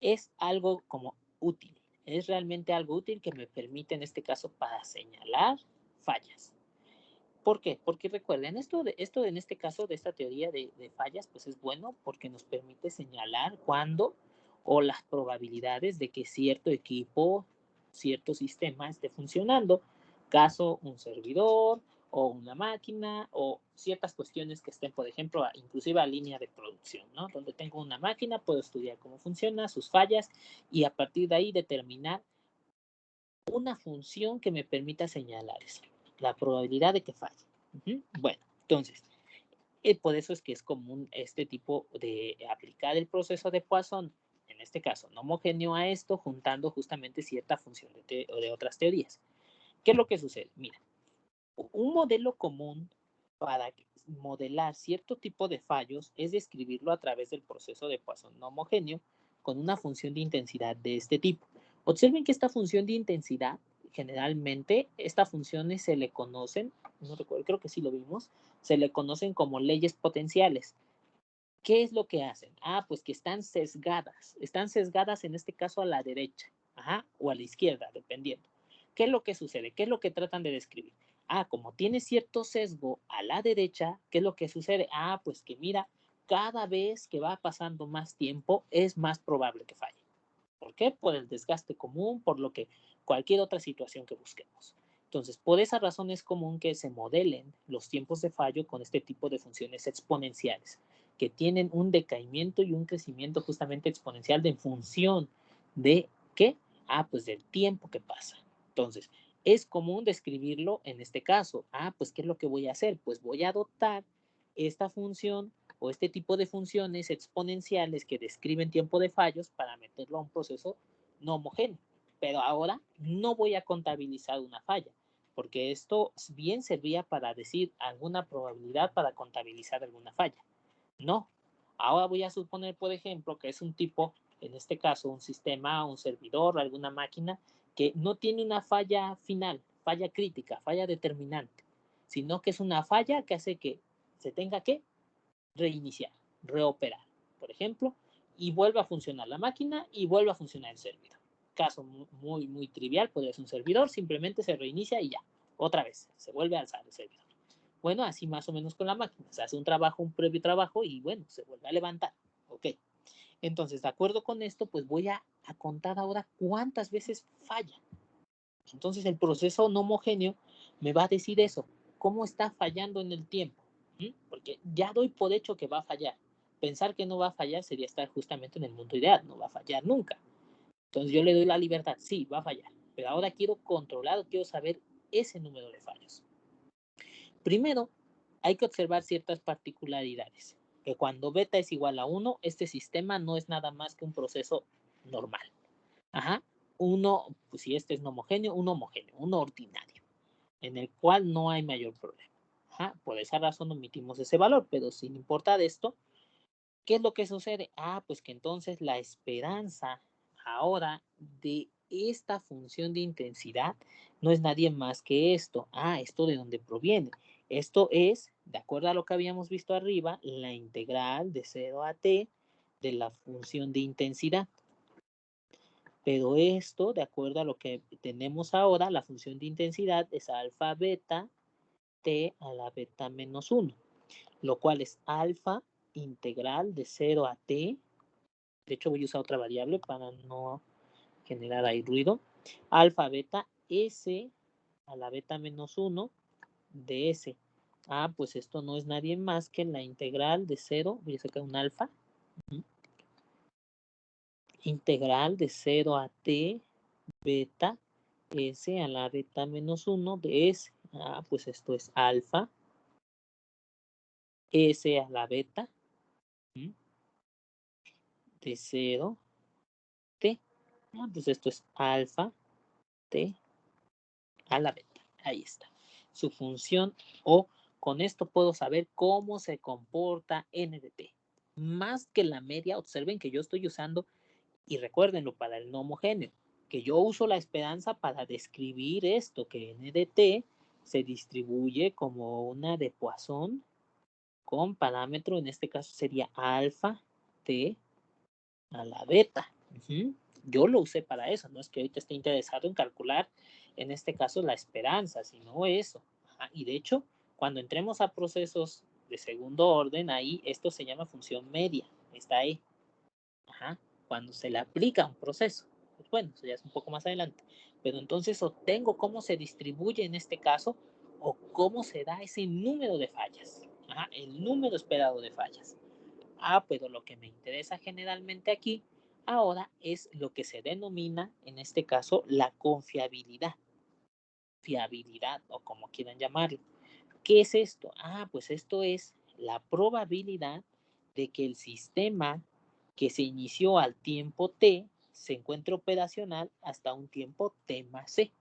es algo como útil. Es realmente algo útil que me permite en este caso para señalar fallas. ¿Por qué? Porque recuerden, esto en este caso de esta teoría de fallas, pues es bueno porque nos permite señalar cuándo o las probabilidades de que cierto equipo, cierto sistema esté funcionando, caso un servidor o una máquina o ciertas cuestiones que estén, por ejemplo, inclusive a línea de producción, ¿no? Donde tengo una máquina, puedo estudiar cómo funciona, sus fallas y a partir de ahí determinar una función que me permita señalar eso, la probabilidad de que falle. Bueno, entonces, por eso es que es común este tipo de aplicar el proceso de Poisson, en este caso no homogéneo a esto, juntando justamente cierta función de otras teorías. ¿Qué es lo que sucede? Mira, un modelo común para modelar cierto tipo de fallos es describirlo a través del proceso de Poisson no homogéneo con una función de intensidad de este tipo. Observen que esta función de intensidad, generalmente, estas funciones se le conocen, no recuerdo, creo que sí lo vimos, se le conocen como leyes potenciales. ¿Qué es lo que hacen? Ah, pues que están sesgadas en este caso a la derecha, o a la izquierda, dependiendo. ¿Qué es lo que sucede? ¿Qué es lo que tratan de describir? Como tiene cierto sesgo a la derecha, ¿qué es lo que sucede? Pues que mira, cada vez que va pasando más tiempo es más probable que falle. ¿Por qué? Por el desgaste común, por lo que cualquier otra situación que busquemos. Entonces, por esa razón es común que se modelen los tiempos de fallo con este tipo de funciones exponenciales, que tienen un decaimiento y un crecimiento justamente exponencial de función de ¿qué? Pues del tiempo que pasa. Entonces, es común describirlo en este caso. Pues ¿qué es lo que voy a hacer? Pues voy a adoptar esta función o este tipo de funciones exponenciales que describen tiempo de fallos para meterlo a un proceso no homogéneo. Pero ahora no voy a contabilizar una falla, porque esto bien servía para decir alguna probabilidad para contabilizar alguna falla. No. Ahora voy a suponer, por ejemplo, que es un tipo, en este caso, un sistema, un servidor, alguna máquina, que no tiene una falla final, falla crítica, falla determinante, sino que es una falla que hace que se tenga que reiniciar, reoperar, por ejemplo, y vuelva a funcionar la máquina y vuelva a funcionar el servidor. Caso muy, muy trivial, podría ser un servidor, simplemente se reinicia y ya, otra vez, se vuelve a alzar el servidor. Bueno, así más o menos con la máquina, se hace un trabajo, un previo trabajo y bueno, se vuelve a levantar, ok. Entonces, de acuerdo con esto, pues voy a contar ahora cuántas veces falla. Entonces, el proceso no homogéneo me va a decir eso, cómo está fallando en el tiempo. Porque ya doy por hecho que va a fallar. Pensar que no va a fallar sería estar justamente en el mundo ideal, no va a fallar nunca. Entonces yo le doy la libertad, sí, va a fallar, pero ahora quiero controlar, quiero saber ese número de fallos. Primero, hay que observar ciertas particularidades, que cuando beta es igual a 1, este sistema no es nada más que un proceso normal. Uno, pues si este es no homogéneo, uno ordinario, en el cual no hay mayor problema. Por esa razón omitimos ese valor, pero sin importar esto, ¿qué es lo que sucede? Pues que entonces la esperanza ahora de esta función de intensidad no es nadie más que esto. ¿Esto de dónde proviene? Esto es, de acuerdo a lo que habíamos visto arriba, la integral de 0 a t de la función de intensidad. Pero esto, de acuerdo a lo que tenemos ahora, la función de intensidad es alfa beta t a la beta menos 1, lo cual es alfa integral de 0 a t. De hecho, voy a usar otra variable para no generar ahí ruido. Alfa beta s a la beta menos 1 de s. Pues esto no es nadie más que la integral de 0. Voy a sacar un alfa. Integral de 0 a t beta s a la beta menos 1 de s. Pues esto es alfa s a la beta de 0 t. Pues esto es alfa t a la beta. Ahí está. Su función, o con esto puedo saber cómo se comporta n de t. Más que la media, observen que yo estoy usando, y recuérdenlo para el no homogéneo, que yo uso la esperanza para describir esto, que n de t se distribuye como una de Poisson con parámetro, en este caso sería alfa t a la beta. Yo lo usé para eso, no es que ahorita esté interesado en calcular, en este caso, la esperanza, sino eso. Y de hecho, cuando entremos a procesos de segundo orden, ahí esto se llama función media, está ahí. Cuando se le aplica a un proceso. Pues bueno, eso ya es un poco más adelante. Pero entonces obtengo cómo se distribuye en este caso o cómo se da ese número de fallas. El número esperado de fallas. Pero lo que me interesa generalmente aquí ahora es lo que se denomina, en este caso, la confiabilidad. Fiabilidad, o como quieran llamarlo. ¿Qué es esto? Pues esto es la probabilidad de que el sistema que se inició al tiempo t se encuentre operacional hasta un tiempo t más c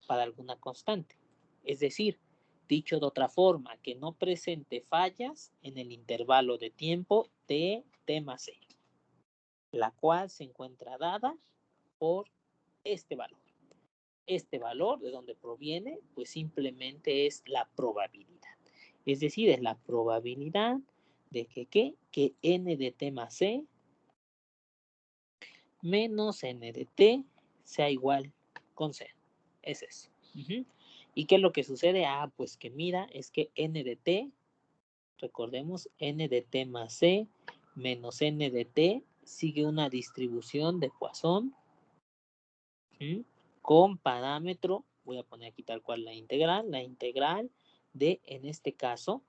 para alguna constante. Es decir, dicho de otra forma, que no presente fallas en el intervalo de tiempo t más c, la cual se encuentra dada por este valor. Este valor, de donde proviene, pues simplemente es la probabilidad. Es decir, es la probabilidad de que n de t más c menos n de t sea igual con 0. Es eso. ¿Y qué es lo que sucede? Pues que mira, es que n de t, recordemos, n de t más c menos n de t sigue una distribución de Poisson con parámetro, voy a poner aquí tal cual la integral de, en este caso,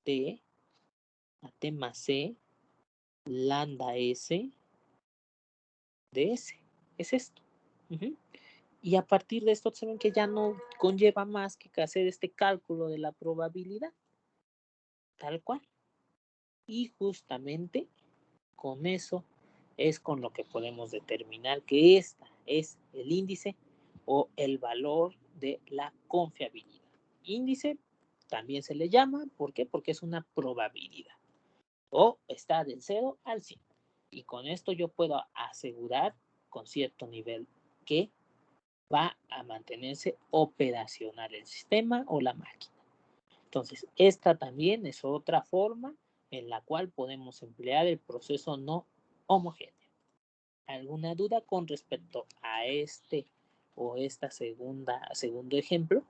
t a t más c lambda s de s. Es esto. Y a partir de esto observen que ya no conlleva más que hacer este cálculo de la probabilidad. Tal cual. Y justamente con eso es con lo que podemos determinar que esta es el índice o el valor de la confiabilidad. Índice también se le llama, ¿por qué? Porque es una probabilidad. O está del 0 al 100. Y con esto yo puedo asegurar con cierto nivel que va a mantenerse operacional el sistema o la máquina. Entonces, esta también es otra forma en la cual podemos emplear el proceso no homogéneo. ¿Alguna duda con respecto a este o esta segundo ejemplo?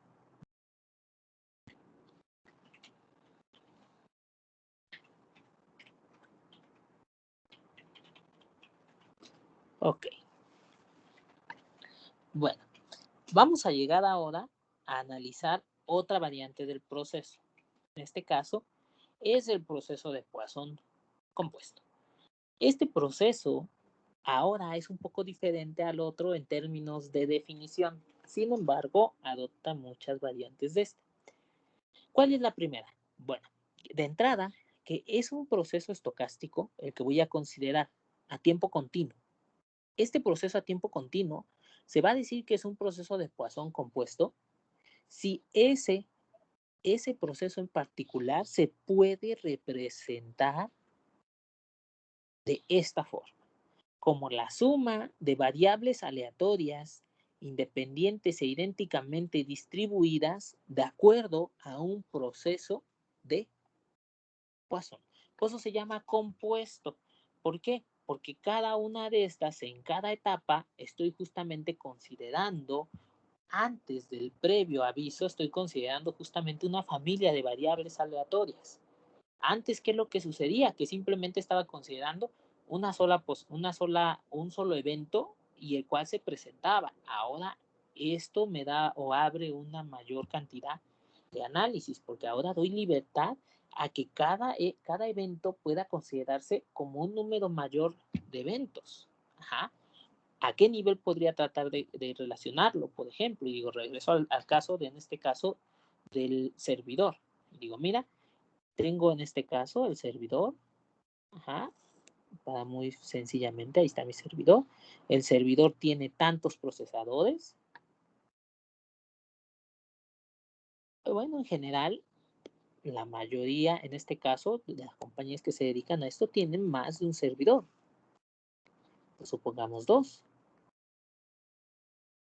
Ok. Bueno, vamos a llegar ahora a analizar otra variante del proceso. En este caso, es el proceso de Poisson compuesto. Este proceso ahora es un poco diferente al otro en términos de definición. Sin embargo, adopta muchas variantes de este. ¿Cuál es la primera? Bueno, de entrada, que es un proceso estocástico el que voy a considerar a tiempo continuo. Este proceso a tiempo continuo se va a decir que es un proceso de Poisson compuesto si ese proceso en particular se puede representar de esta forma, como la suma de variables aleatorias independientes e idénticamente distribuidas de acuerdo a un proceso de Poisson. Por eso se llama compuesto. ¿Por qué? Porque cada una de estas, en cada etapa, estoy justamente considerando, antes del previo aviso, estoy considerando justamente una familia de variables aleatorias. Antes, ¿qué es lo que sucedía? Que simplemente estaba considerando un solo evento y el cual se presentaba. Ahora esto me da o abre una mayor cantidad de análisis, porque ahora doy libertad a que cada evento pueda considerarse como un número mayor de eventos. Ajá. ¿A qué nivel podría tratar de relacionarlo? Por ejemplo, y digo, regreso al caso en este caso, del servidor. Y digo, mira, tengo en este caso el servidor, para muy sencillamente, ahí está mi servidor. El servidor tiene tantos procesadores. Bueno, en general, la mayoría, en este caso, de las compañías que se dedican a esto tienen más de un servidor. Pues supongamos 2.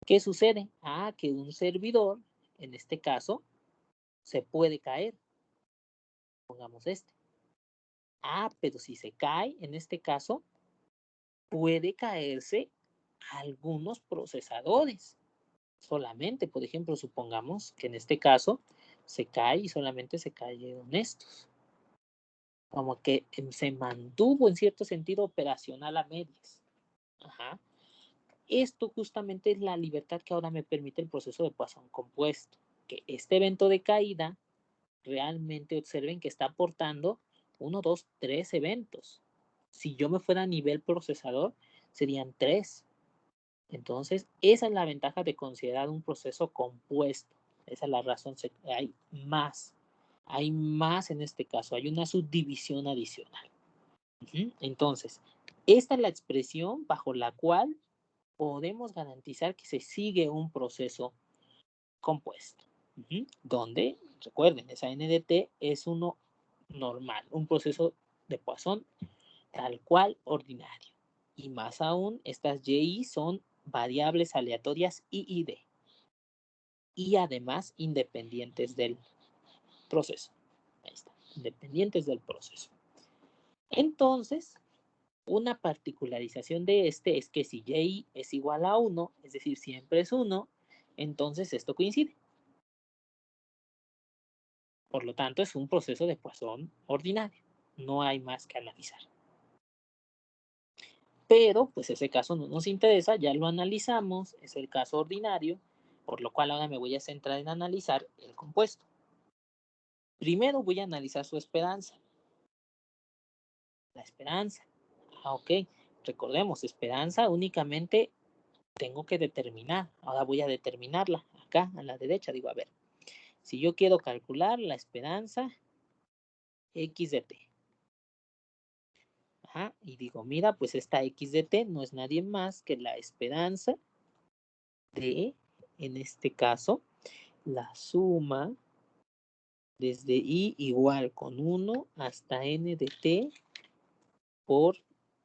¿Qué sucede? Que un servidor, en este caso, se puede caer. Pongamos este. Pero si se cae, en este caso, puede caerse algunos procesadores. Solamente, por ejemplo, supongamos que en este caso se cae y solamente se cayeron estos. Como que se mantuvo en cierto sentido operacional a medias. Esto justamente es la libertad que ahora me permite el proceso de Poisson compuesto. Que este evento de caída realmente observen que está aportando 1, 2, 3 eventos. Si yo me fuera a nivel procesador, serían 3. Entonces, esa es la ventaja de considerar un proceso compuesto. Esa es la razón. Hay más en este caso. Hay una subdivisión adicional. Entonces, esta es la expresión bajo la cual podemos garantizar que se sigue un proceso compuesto. Donde, recuerden, esa NDT es uno normal, un proceso de Poisson tal cual ordinario. Y más aún, estas Y son variables aleatorias I y D. Y además independientes del proceso. Ahí está, independientes del proceso. Entonces, una particularización de este es que si Y es igual a 1, es decir, siempre es 1, entonces esto coincide. Por lo tanto, es un proceso de Poisson ordinario. No hay más que analizar. Pero, pues ese caso no nos interesa, ya lo analizamos, es el caso ordinario, por lo cual ahora me voy a centrar en analizar el compuesto. Primero voy a analizar su esperanza. La esperanza. Ok. Recordemos, esperanza únicamente tengo que determinar. Ahora voy a determinarla. Acá, a la derecha, digo, a ver. Si yo quiero calcular la esperanza x de t. Ajá, y digo, mira, pues esta x de t no es nadie más que la esperanza de, en este caso, la suma desde i igual con 1 hasta n de t por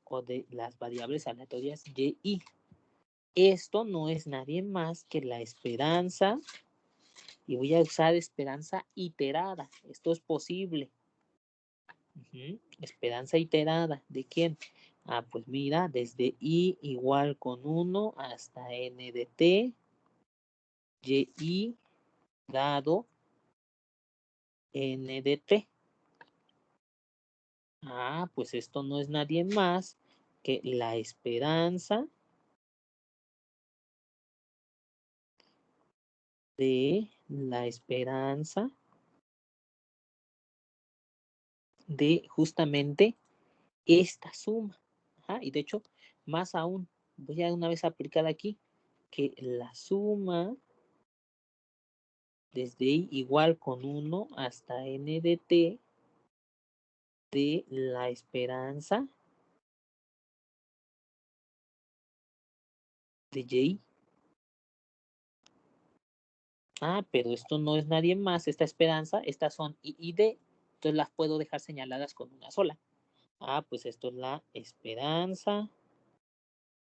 o de las variables aleatorias y i. Esto no es nadie más que la esperanza, y voy a usar esperanza iterada. Esto es posible. Esperanza iterada. ¿De quién? Ah, pues mira, desde i igual con 1 hasta n de t, y dado n de t. Ah, pues esto no es nadie más que la esperanza de justamente esta suma. Ajá, y de hecho, más aún, voy a una vez aplicar aquí que la suma desde i igual con 1 hasta n de t de la esperanza de y. Ah, pero esto no es nadie más, esta esperanza, estas son i y d, entonces las puedo dejar señaladas con una sola. Ah, pues esto es la esperanza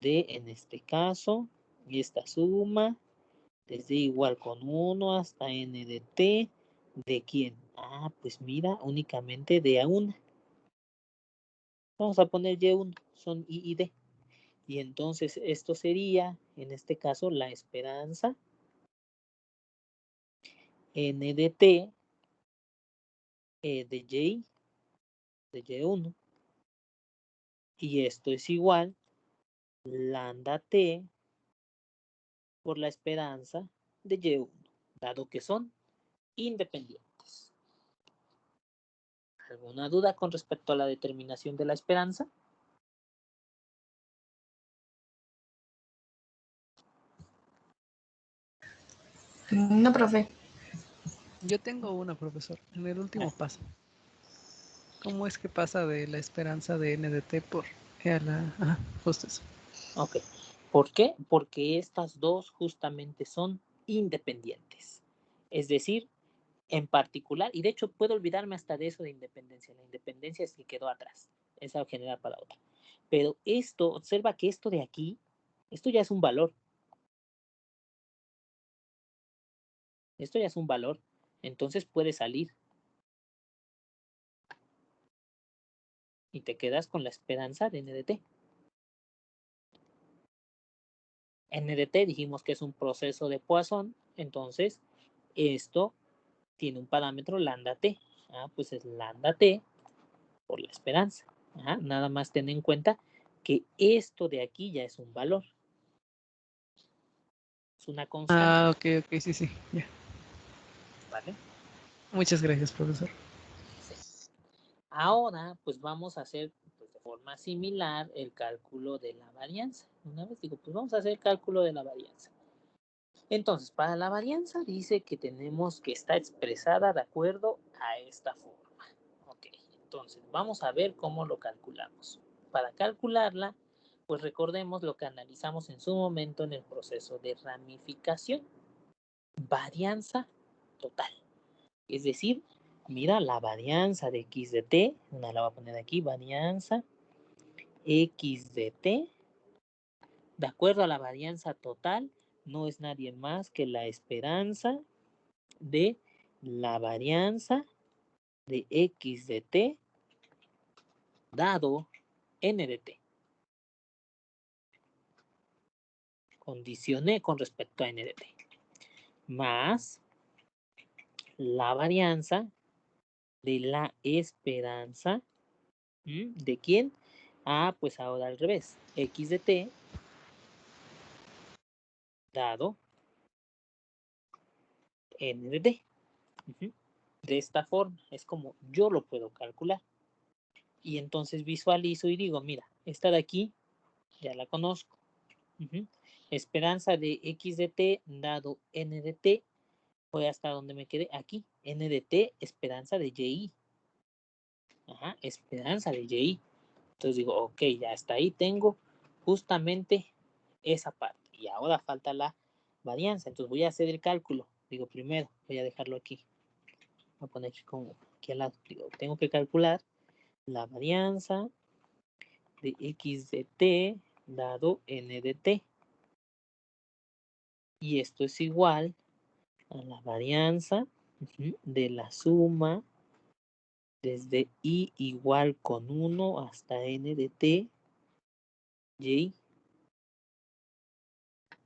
de, en este caso, y esta suma desde igual con 1 hasta n de t, ¿de quién? Ah, pues mira, únicamente de A1. Vamos a poner Y1, son I y D. Y entonces esto sería, en este caso, la esperanza n de t de Y1. Y esto es igual lambda t por la esperanza de Y1, dado que son independientes. ¿Alguna duda con respecto a la determinación de la esperanza? No, profe. Yo tengo una, profesor, en el último paso. ¿Cómo es que pasa de la esperanza de n de t por a la... Ajá, justo eso. Ok. ¿Por qué? Porque estas dos justamente son independientes. Es decir, en particular, y de hecho puedo olvidarme hasta de eso de independencia. La independencia es que quedó atrás. Esa general para otra. Pero esto, observa que esto de aquí, esto ya es un valor. Esto ya es un valor. Entonces puede salir. Y te quedas con la esperanza de n de t. N de t dijimos que es un proceso de Poisson. Entonces, esto tiene un parámetro lambda t. Ah, pues es lambda t por la esperanza. Ajá, nada más ten en cuenta que esto de aquí ya es un valor. Es una constante. Ah, ok, sí, ya. ¿Vale? Muchas gracias, profesor. Sí. Ahora, pues vamos a hacer pues, de forma similar el cálculo de la varianza. Una vez digo, pues vamos a hacer el cálculo de la varianza. Entonces, para la varianza dice que tenemos que estar expresada de acuerdo a esta forma. Ok, entonces vamos a ver cómo lo calculamos. Para calcularla, pues recordemos lo que analizamos en su momento en el proceso de ramificación. Varianza total. Es decir, mira la varianza de x de t, una la voy a poner aquí, varianza x de t, de acuerdo a la varianza total, no es nadie más que la esperanza de la varianza de x de t dado n de t. Condicioné con respecto a n de t. Más la varianza de la esperanza. ¿De quién? Ah, pues ahora al revés. X de t dado n de t. De esta forma es como yo lo puedo calcular. Y entonces visualizo y digo, mira, esta de aquí ya la conozco. Esperanza de x de t dado n de t. Voy hasta donde me quedé. Aquí, n de t, esperanza de y. Ajá, esperanza de y. Entonces digo, ok, ya hasta ahí tengo justamente esa parte. Y ahora falta la varianza. Entonces voy a hacer el cálculo. Digo, primero voy a dejarlo aquí. Voy a poner como aquí al lado. Digo, tengo que calcular la varianza de x de t dado n de t. Y esto es igual a la varianza de la suma desde i igual con 1 hasta n de t, y,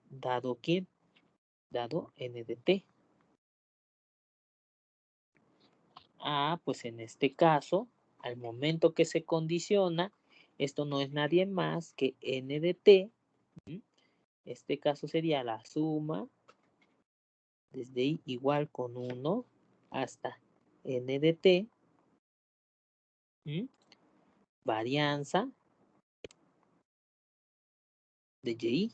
dado ¿quién? Dado n de t. Ah, pues en este caso, al momento que se condiciona, esto no es nadie más que n de t. Este caso sería la suma desde i igual con 1 hasta n de t, varianza de y.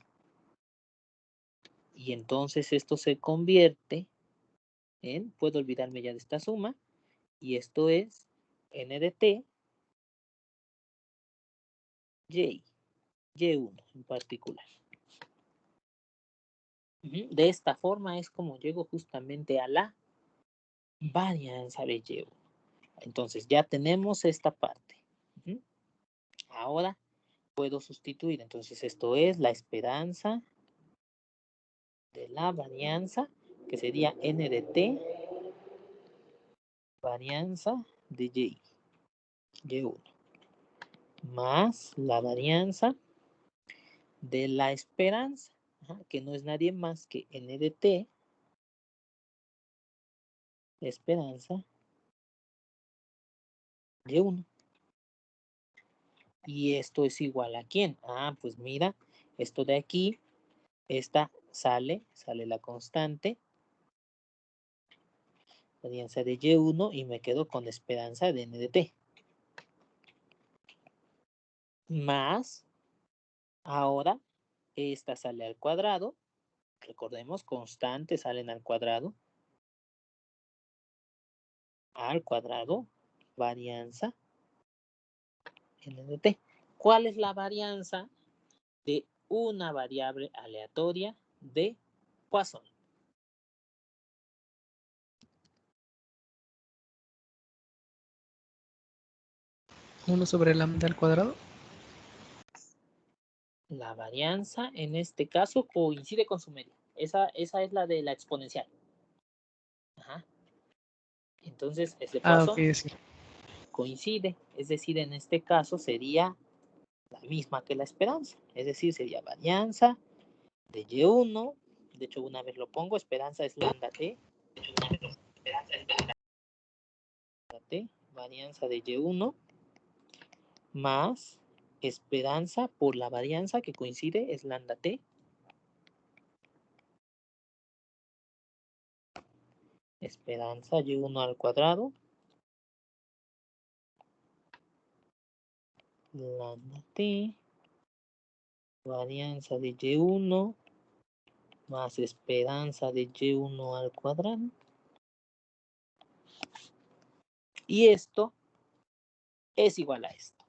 Y entonces esto se convierte en, puedo olvidarme ya de esta suma, y esto es n de t, y1 en particular. De esta forma es como llego justamente a la varianza de y1. Entonces ya tenemos esta parte. Ahora puedo sustituir. Entonces esto es la esperanza de la varianza, que sería n de t, varianza de y1, más la varianza de la esperanza, que no es nadie más que n de t, esperanza y1. Y esto es igual a ¿quién? Ah, pues mira, esto de aquí, esta sale la constante, varianza de y1, y me quedo con esperanza de n de t. Más, ahora, esta sale al cuadrado. Recordemos, constantes salen al cuadrado. Al cuadrado, varianza n de t. ¿Cuál es la varianza de una variable aleatoria de Poisson? ¿1 sobre lambda al cuadrado? La varianza en este caso coincide con su media. Esa es la de la exponencial. Entonces, es de Poisson. Ok, sí. Coincide. Es decir, en este caso sería la misma que la esperanza. Es decir, sería varianza de y1. De hecho, una vez lo pongo, esperanza es lambda t. Varianza de y1 más esperanza por la varianza que coincide es lambda t. Esperanza y1 al cuadrado. Lambda t. Varianza de y1 más esperanza de y1 al cuadrado. Y esto es igual a esto.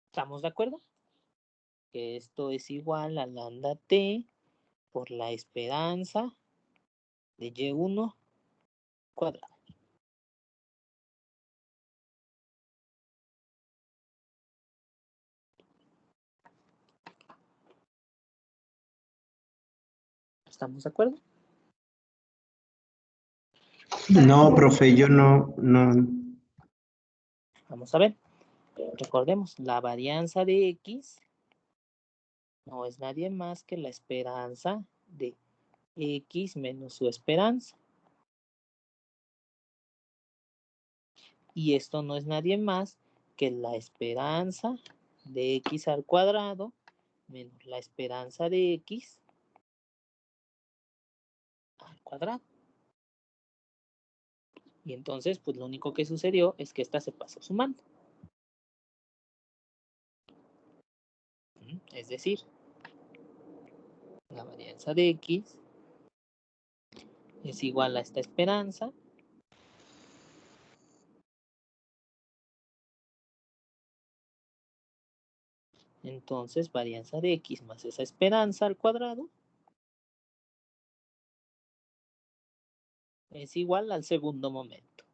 ¿Estamos de acuerdo? Que esto es igual a lambda t por la esperanza de y1 cuadrado. ¿Estamos de acuerdo? No, profe, yo no. Vamos a ver. Recordemos, la varianza de x no es nadie más que la esperanza de x menos su esperanza. Y esto no es nadie más que la esperanza de x al cuadrado menos la esperanza de x al cuadrado. Y entonces, pues lo único que sucedió es que esta se pasó sumando. Es decir, la varianza de x es igual a esta esperanza entonces varianza de x más esa esperanza al cuadrado es igual al segundo momento,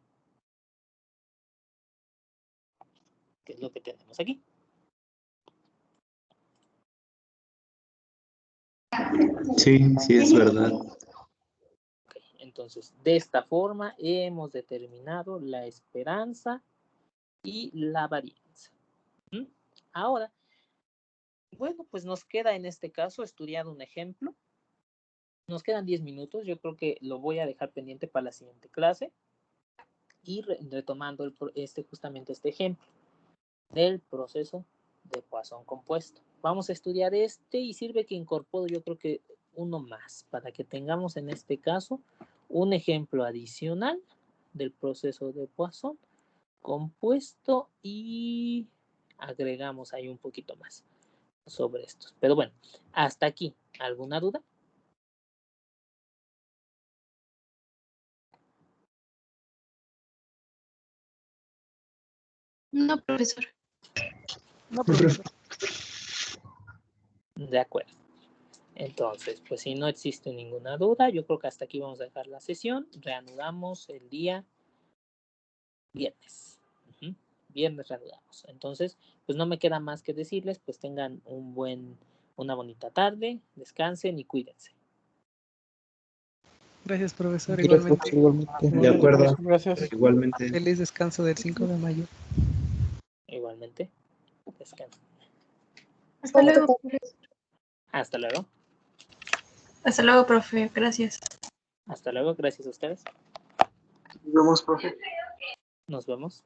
que es lo que tenemos aquí. Sí, sí, es verdad. Okay, entonces, de esta forma hemos determinado la esperanza y la varianza. Ahora, bueno, pues nos queda en este caso estudiar un ejemplo. Nos quedan 10 minutos, yo creo que lo voy a dejar pendiente para la siguiente clase. Y retomando justamente este ejemplo del proceso de Poisson compuesto. Vamos a estudiar y sirve que incorporo yo creo que uno más para que tengamos en este caso un ejemplo adicional del proceso de Poisson compuesto y agregamos ahí un poquito más sobre estos. Pero bueno, hasta aquí. ¿Alguna duda? No, profesor. No, profesor. De acuerdo. Entonces, pues si no existe ninguna duda, yo creo que hasta aquí vamos a dejar la sesión. Reanudamos el día viernes. Viernes reanudamos. Entonces, pues no me queda más que decirles, pues tengan una bonita tarde, descansen y cuídense. Gracias, profesor. Gracias, Igualmente. igualmente. De acuerdo. Gracias. Igualmente. Feliz descanso del 5 de mayo. Igualmente, descansen. Hasta luego, profesor. Hasta luego. Hasta luego, profe. Gracias. Hasta luego, gracias a ustedes. Nos vemos, profe. Nos vemos.